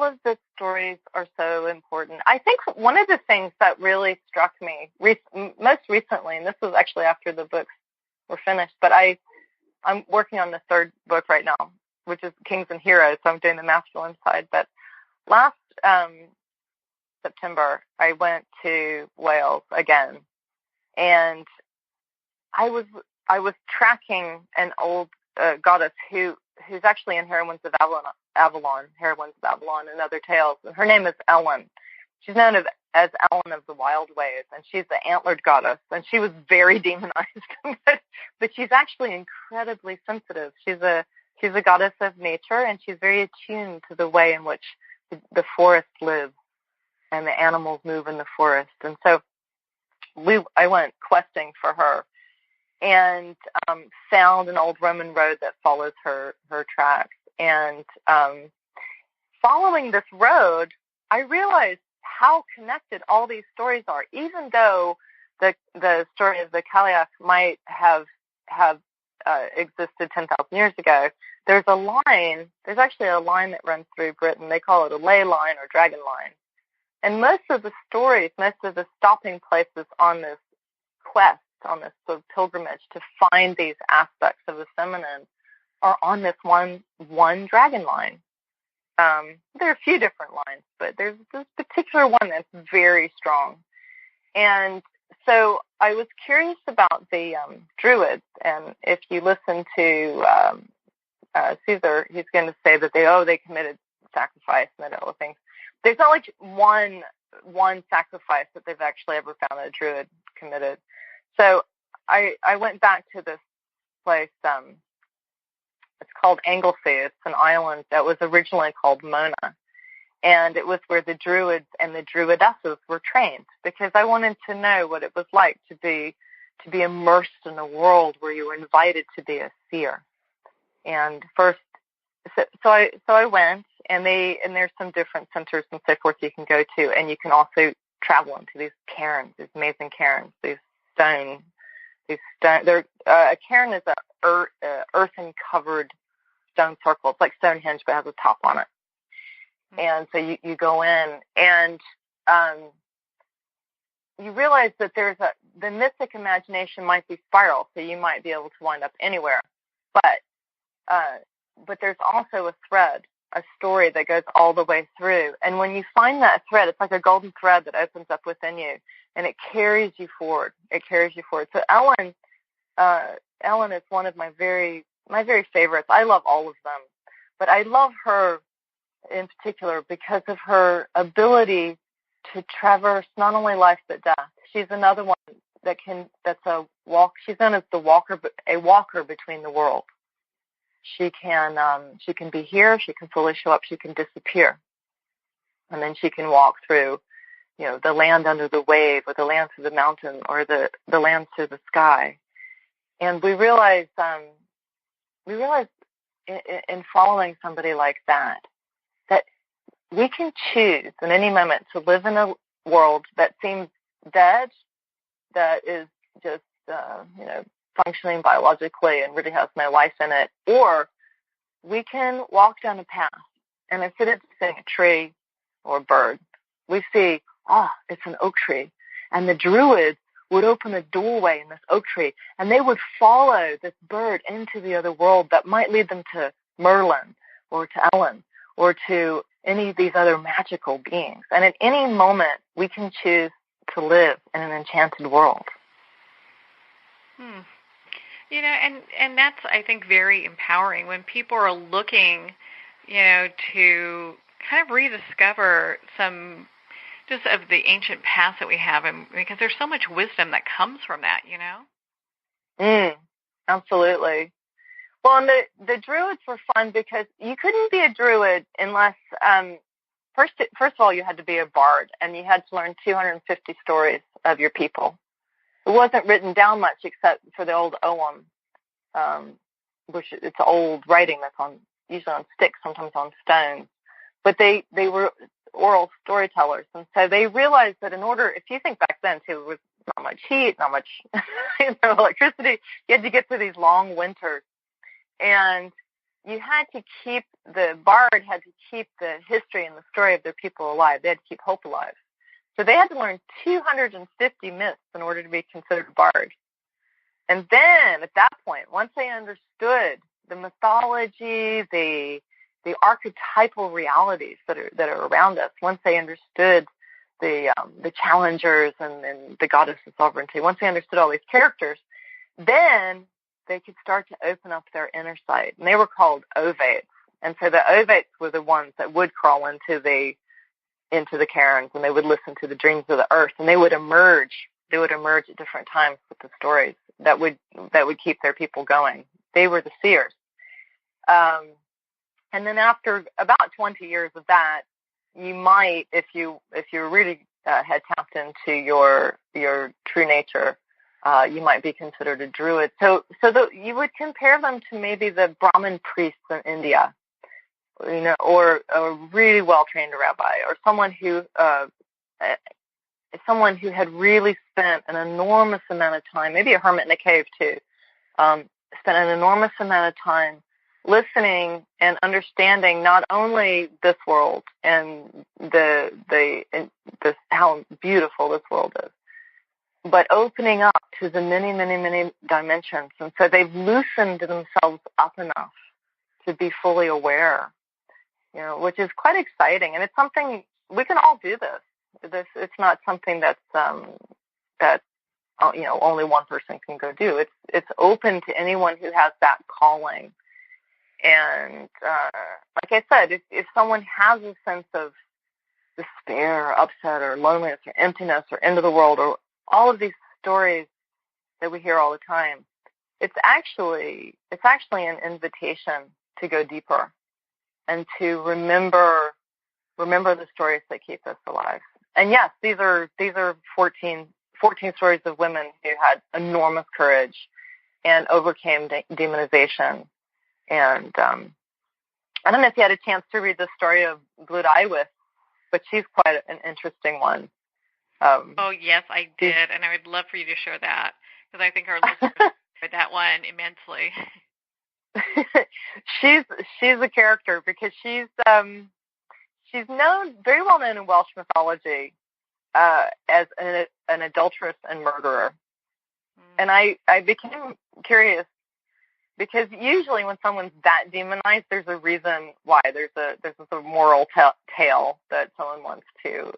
of the stories are so important. I think one of the things that really struck me most recently, and this was actually after the books were finished, but I'm working on the third book right now, which is Kings and Heroes, so I'm doing the masculine side. But last September, I went to Wales again, and I was tracking an old goddess who's actually in Heroines of Avalon, and other tales. And her name is Ellen. She's known as Ellen of the Wild Ways, and she's the antlered goddess. And she was very demonized, but she's actually incredibly sensitive. She's a goddess of nature, and she's very attuned to the way in which the forest lives and the animals move in the forest. And so I went questing for her, and found an old Roman road that follows her tracks. And following this road, I realized how connected all these stories are. Even though the story of the Cailleach might have existed 10,000 years ago, there's actually a line that runs through Britain. They call it a ley line or dragon line. most of the stories, most of the stopping places on this quest, on this sort of pilgrimage to find these aspects of the feminine, are on this one dragon line. There are a few different lines, but there's this particular one that's very strong. And so I was curious about the Druids, and if you listen to Caesar, he's going to say that they committed sacrifice and that all the things. There's not like one sacrifice that they've actually ever found that a Druid committed. So I went back to this place. It's called Anglesey. It's an island that was originally called Mona. And it was where the Druids and the Druidesses were trained, because I wanted to know what it was like to be immersed in a world where you were invited to be a seer. And first, so I went, and there's some different centers and so forth you can go to, and you can also travel into these cairns, these amazing cairns, a cairn is a earthen covered stone circle. It's like Stonehenge, but has a top on it. And so you go in, and you realize that the mystic imagination might be spiral, so you might be able to wind up anywhere. But there's also a thread, a story that goes all the way through. And when you find that thread, it's like a golden thread that opens up within you, and it carries you forward. So Ellen is one of my very favorites. I love all of them, but I love her in particular because of her ability to traverse not only life but death. She's another one that's a walk. She's known as a walker between the worlds. She can be here, she can fully show up, she can disappear. And then she can walk through, the land under the wave, or the land through the mountain, or the land through the sky. And we realize in following somebody like that we can choose in any moment to live in a world that seems dead, that is just, functioning biologically and really has no life in it, or we can walk down a path, and instead of seeing a tree or a bird, we see, it's an oak tree, and the Druids would open a doorway in this oak tree, and they would follow this bird into the other world that might lead them to Merlin or to Ellen or to any of these other magical beings. And at any moment, we can choose to live in an enchanted world. And that's, I think, very empowering when people are looking, to kind of rediscover some just of the ancient past that we have, and because there's so much wisdom that comes from that, Absolutely. Well, and the Druids were fun because you couldn't be a Druid unless, first of all, you had to be a bard, and you had to learn 250 stories of your people. It wasn't written down much except for the old Ogham, which it's old writing that's usually on sticks, sometimes on stones. But they were oral storytellers, and so they realized that if you think back then too, there was not much heat, not much electricity. You had to get through these long winters, and the bard had to keep the history and the story of their people alive. They had to keep hope alive. So they had to learn 250 myths in order to be considered a bard. And then at that point, once they understood the mythology, the archetypal realities that are around us, once they understood the challengers and the goddess of sovereignty, once they understood all these characters, then they could start to open up their inner sight. And they were called ovates. And so the ovates were the ones that would crawl into the cairns, and they would listen to the dreams of the earth, and they would emerge at different times with the stories that would keep their people going. They were the seers. And then after about 20 years of that, you might, if you really had tapped into your true nature, you might be considered a Druid. So you would compare them to maybe the Brahmin priests in India, or a really well-trained rabbi, or someone who had really spent an enormous amount of time, maybe a hermit in a cave too, spent an enormous amount of time listening and understanding not only this world and how beautiful this world is, but opening up to the many, many, many dimensions. And so they've loosened themselves up enough to be fully aware, which is quite exciting. And it's something we can all do this. It's not something that's only one person can go do. It's open to anyone who has that calling. And like I said, if someone has a sense of despair, or upset, or loneliness, or emptiness, or end of the world, or all of these stories that we hear all the time, it's actually an invitation to go deeper and to remember the stories that keep us alive. And yes, these are 14 stories of women who had enormous courage and overcame demonization. And I don't know if you had a chance to read the story of Blue Iwith, but she's quite an interesting one. Oh, yes, I did, and I would love for you to share that, because I think our listeners enjoyed that one immensely. She's a character because she's very well known in Welsh mythology as an adulteress and murderer. And I became curious because usually when someone's that demonized, there's a reason why. There's a moral tale that someone wants to.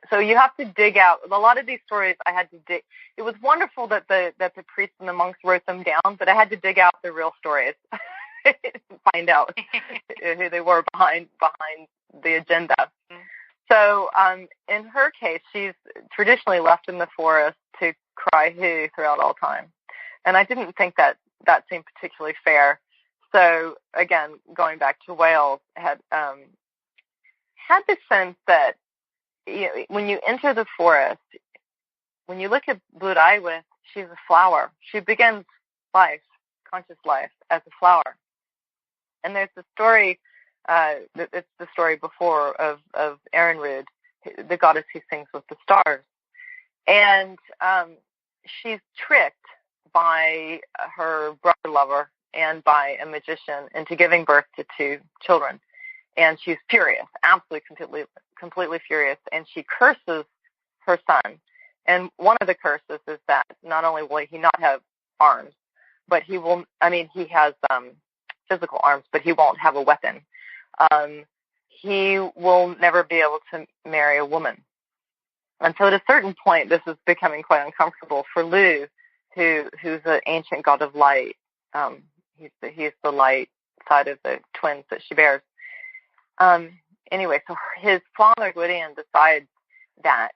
So you have to dig out. A lot of these stories I had to dig. It was wonderful that the priests and the monks wrote them down, but I had to dig out the real stories to find out who they were behind the agenda. So in her case, she's traditionally left in the forest to cry hoo throughout all time. And I didn't think that seemed particularly fair. So again, going back to Wales, had the sense that when you enter the forest, when you look at Blue Iwith, she's a flower. She begins life, conscious life, as a flower. And there's the story, it's the story before of Erenrud, the goddess who sings with the stars. And she's tricked by her brother lover and by a magician into giving birth to 2 children. And she's furious, absolutely, completely furious, and she curses her son. And one of the curses is that not only will he not have arms, but he has physical arms, but he won't have a weapon. He will never be able to marry a woman. And so at a certain point, this is becoming quite uncomfortable for Lu, who's an ancient god of light. He's the light side of the twins that she bears. Anyway, so his father, Gwydion, decides that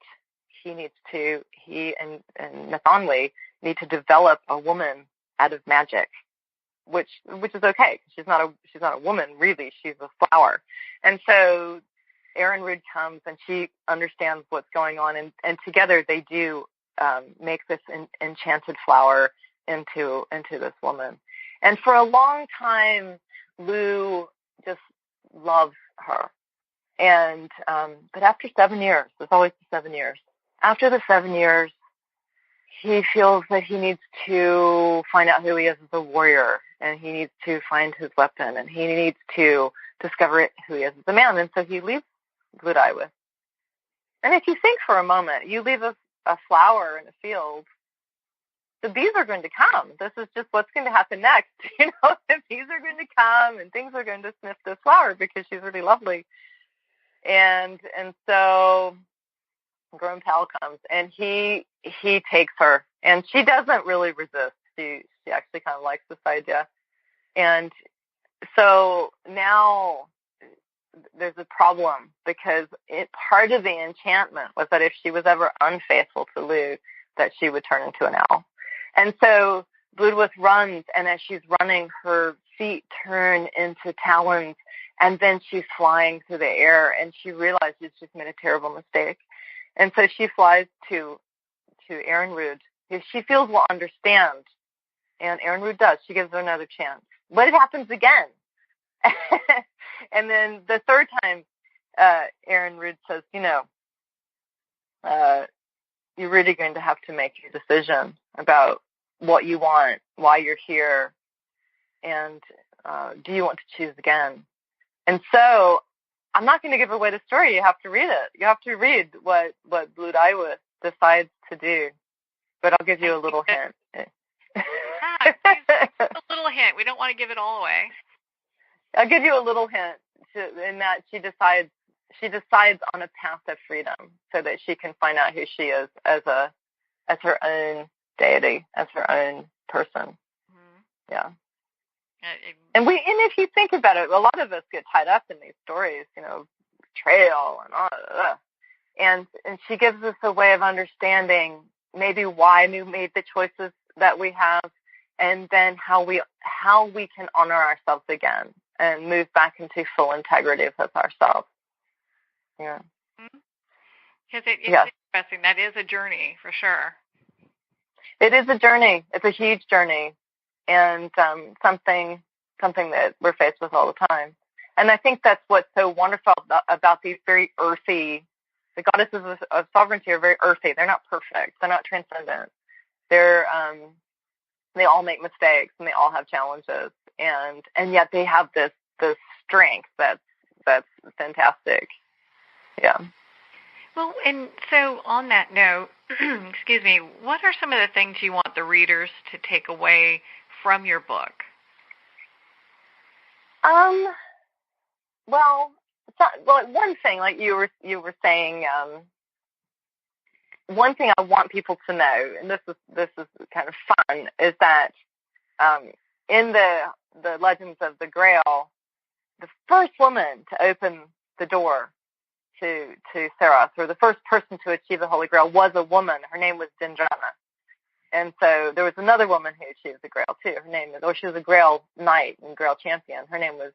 he and Nathonwy need to develop a woman out of magic, which is okay. She's not a woman, really. She's a flower. And so Erenrud comes and she understands what's going on, and together they do make this enchanted flower into this woman. And for a long time, Lu just loves her. And but after 7 years, there's always the 7 years. After the 7 years, he feels that he needs to find out who he is as a warrior, and he needs to find his weapon, and he needs to discover who he is as a man. And so he leaves Blue Iwith. And if you think for a moment, you leave a flower in a field, the bees are going to come. This is just what's going to happen next. The bees are going to come, and things are going to sniff this flower because she's really lovely. And so Grumpel comes, and he takes her, and she doesn't really resist. She actually kind of likes this idea. And so now there's a problem because part of the enchantment was that if she was ever unfaithful to Lu, that she would turn into an owl. And so Blue Iwith runs, and as she's running, her feet turn into talons, and then she's flying through the air, and she realizes she's made a terrible mistake. And so she flies to Erenrud, who she feels will understand. And Erenrud does. She gives her another chance. But it happens again. And then the third time, Erenrud says, you're really going to have to make your decision about what you want, why you're here. And do you want to choose again? And so I'm not going to give away the story. You have to read it. You have to read what Blue Daiwa decides to do. But I'll give you a little hint. A little hint. We don't want to give it all away. I'll give you a little hint in that she decides on a path of freedom so that she can find out who she is as her own deity, as her own person. Mm-hmm. Yeah. And if you think about it, a lot of us get tied up in these stories, betrayal and all that. And she gives us a way of understanding maybe why we made the choices that we have, and then how we can honor ourselves again and move back into full integrity with ourselves. Yeah. Because it's interesting. That is a journey for sure. It is a journey. It's a huge journey, and something that we're faced with all the time. And I think that's what's so wonderful about these very earthy. The goddesses of sovereignty are very earthy. They're not perfect. They're not transcendent. They all make mistakes and they all have challenges, and yet they have this strength that's fantastic. Yeah. Well, and so on that note, excuse me, what are some of the things you want the readers to take away from your book? One thing, like you were saying, one thing I want people to know, and this is kind of fun, is that in the legends of the Grail, the first woman to open the door to Saros, or the first person to achieve the Holy Grail, was a woman. Her name was Dindrana. And so there was another woman who achieved the Grail too. Her name she was a Grail knight and Grail champion. Her name was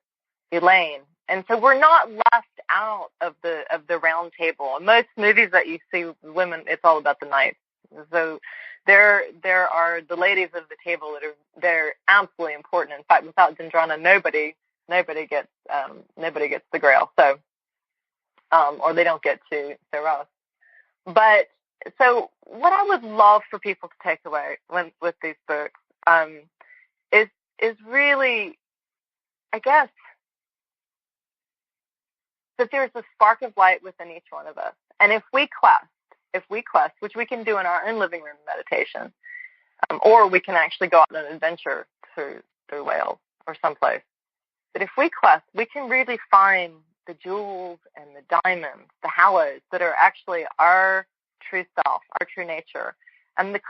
Elaine. And so we're not left out of the round table. In most movies that you see women, it's all about the knights. So there are the ladies of the table they're absolutely important. In fact, without Dindrana, nobody gets the Grail. So or they don't get to Saros. But so what I would love for people to take away with these books is really, I guess, that there's a spark of light within each one of us. And if we quest, which we can do in our own living room meditation, or we can actually go out on an adventure through Wales or someplace. But if we quest, we can really find the jewels and the diamonds, the hallows that are actually our true self, our true nature. And the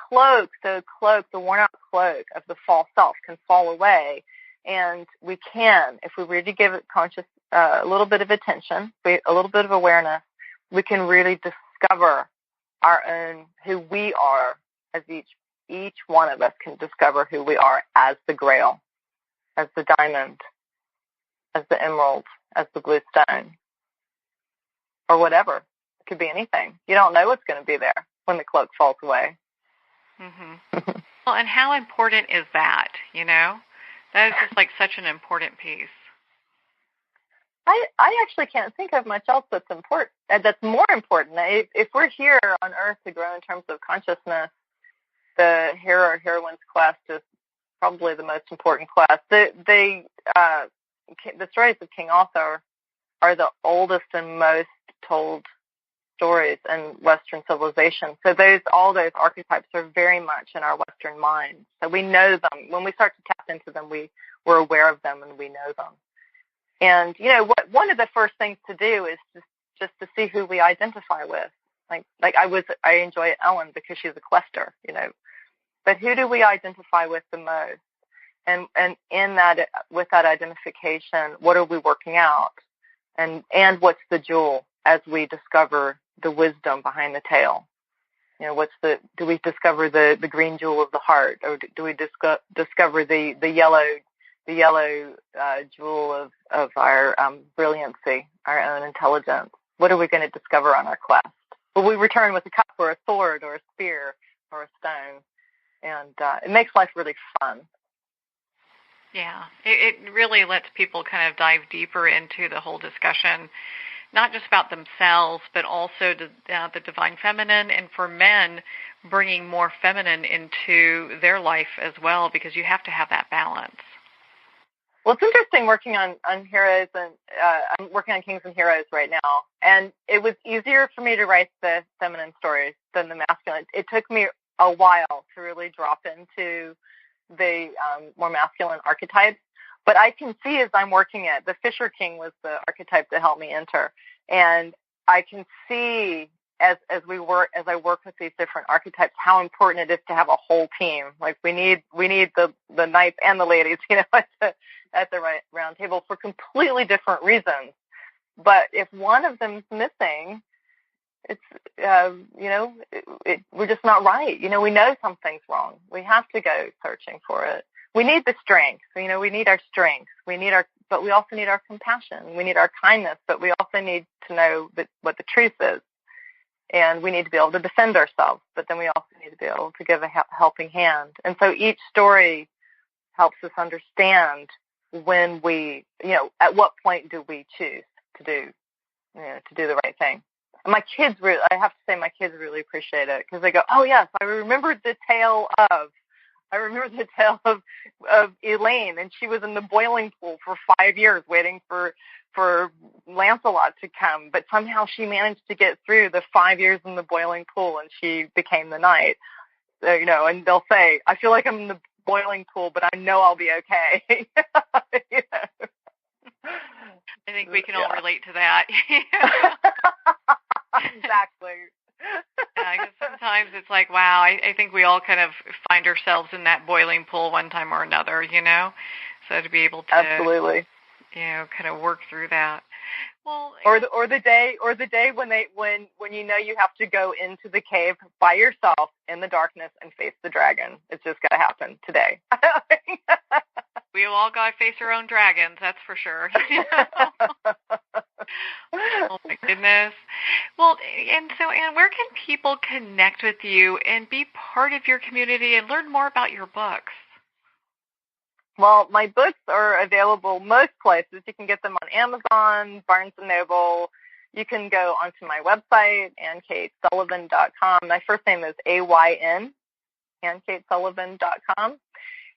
worn out cloak of the false self can fall away. And we can, if we really give it a little bit of attention, a little bit of awareness, we can really discover our own, who we are, as each one of us can discover who we are as the Grail, as the diamond, as the emerald, as the blue stone, or whatever. It could be anything. You don't know what's going to be there when the cloak falls away. Mm-hmm. Well, and how important is that, That is just like such an important piece. I actually can't think of much else that's important. That's more important. If we're here on Earth to grow in terms of consciousness, the hero or heroine's quest is probably the most important quest. The stories of King Arthur are the oldest and most told stories in Western civilization. So all those archetypes are very much in our Western minds. So we know them. When we start to tap into them, we're aware of them and we know them. And, one of the first things to do is just to see who we identify with. Like I enjoy Ellen because she's a quester, But who do we identify with the most? And in that, with that identification, what are we working out? And what's the jewel as we discover the wisdom behind the tale? Do we discover the green jewel of the heart, or do we discover the yellow jewel of our brilliancy, our own intelligence? What are we going to discover on our quest? Will we return with a cup or a sword or a spear or a stone? And it makes life really fun. Yeah, it really lets people kind of dive deeper into the whole discussion, not just about themselves, but also the divine feminine, and for men, bringing more feminine into their life as well, because you have to have that balance. Well, it's interesting working on heroes, and I'm working on Kings and Heroes right now. And it was easier for me to write the feminine stories than the masculine. It took me a while to really drop into the more masculine archetypes. But I can see as I'm working it, the Fisher King was the archetype that helped me enter. And I can see as I work with these different archetypes, how important it is to have a whole team. Like we need the knights and the ladies, at the right round table for completely different reasons. But if one of them's missing, it's we're just not right. We know something's wrong. We have to go searching for it. We need the strength. We need our strength. But we also need our compassion. We need our kindness. But we also need to know what the truth is. And we need to be able to defend ourselves, but then we also need to be able to give a helping hand. And so each story helps us understand when we, at what point do we choose to do the right thing. And my kids I have to say my kids really appreciate it because they go, oh yes, I remembered the tale of Elaine, and she was in the boiling pool for 5 years waiting for Lancelot to come, but somehow she managed to get through the 5 years in the boiling pool, and she became the knight. So, and they'll say, I feel like I'm in the boiling pool, but I know I'll be okay. I think we can all relate to that. Exactly. Because sometimes it's like, wow, I think we all kind of find ourselves in that boiling pool one time or another, So to be able to absolutely, kind of work through that. Well, or the day when you have to go into the cave by yourself in the darkness and face the dragon. It's just got to happen today. We all got to face our own dragons, that's for sure. Oh my goodness. Well, and so Anne, where can people connect with you and be part of your community and learn more about your books? Well, my books are available most places. You can get them on Amazon, Barnes & Noble. You can go onto my website, ayn-cates-sullivan.com. My first name is AYN, ayn-cates-sullivan.com.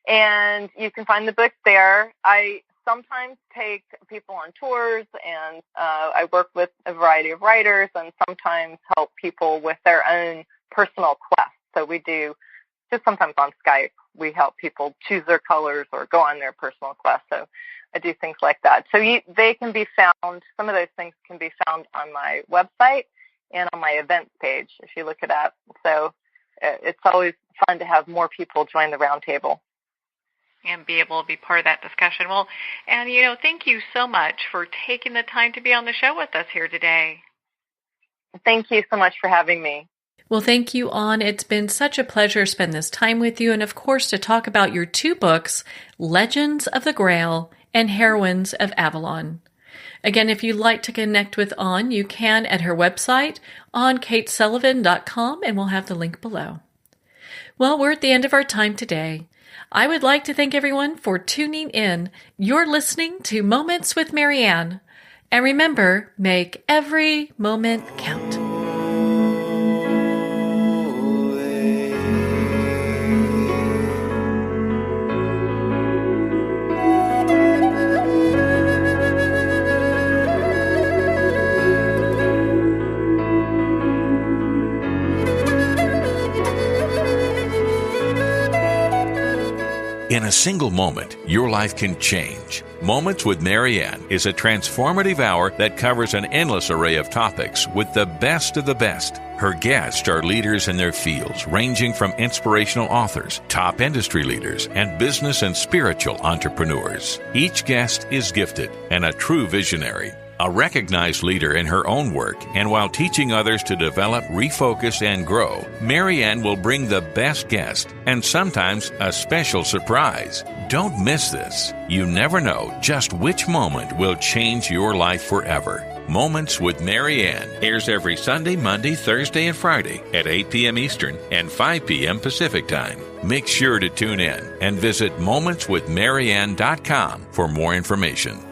And you can find the books there. I sometimes take people on tours, and I work with a variety of writers and sometimes help people with their own personal quests. So we do, just sometimes on Skype, we help people choose their colors or go on their personal quest. So I do things like that. So they can be found, some of those things can be found on my website and on my events page if you look it up. So it's always fun to have more people join the roundtable. And be able to be part of that discussion. Well, and, thank you so much for taking the time to be on the show with us here today. Thank you so much for having me. Well, thank you, Ann. It's been such a pleasure to spend this time with you and, of course, to talk about your two books, Legends of the Grail and Heroines of Avalon. Again, if you'd like to connect with Ann, you can at her website, ayn-cates-sullivan.com, and we'll have the link below. Well, we're at the end of our time today. I would like to thank everyone for tuning in. You're listening to Moments with Marianne. And remember, make every moment count. In a single moment, your life can change. Moments with Marianne is a transformative hour that covers an endless array of topics with the best of the best. Her guests are leaders in their fields, ranging from inspirational authors, top industry leaders, and business and spiritual entrepreneurs. Each guest is gifted and a true visionary. A recognized leader in her own work, and while teaching others to develop, refocus, and grow, Marianne will bring the best guest and sometimes a special surprise. Don't miss this. You never know just which moment will change your life forever. Moments with Marianne airs every Sunday, Monday, Thursday, and Friday at 8 p.m. Eastern and 5 p.m. Pacific Time. Make sure to tune in and visit momentswithmarianne.com for more information.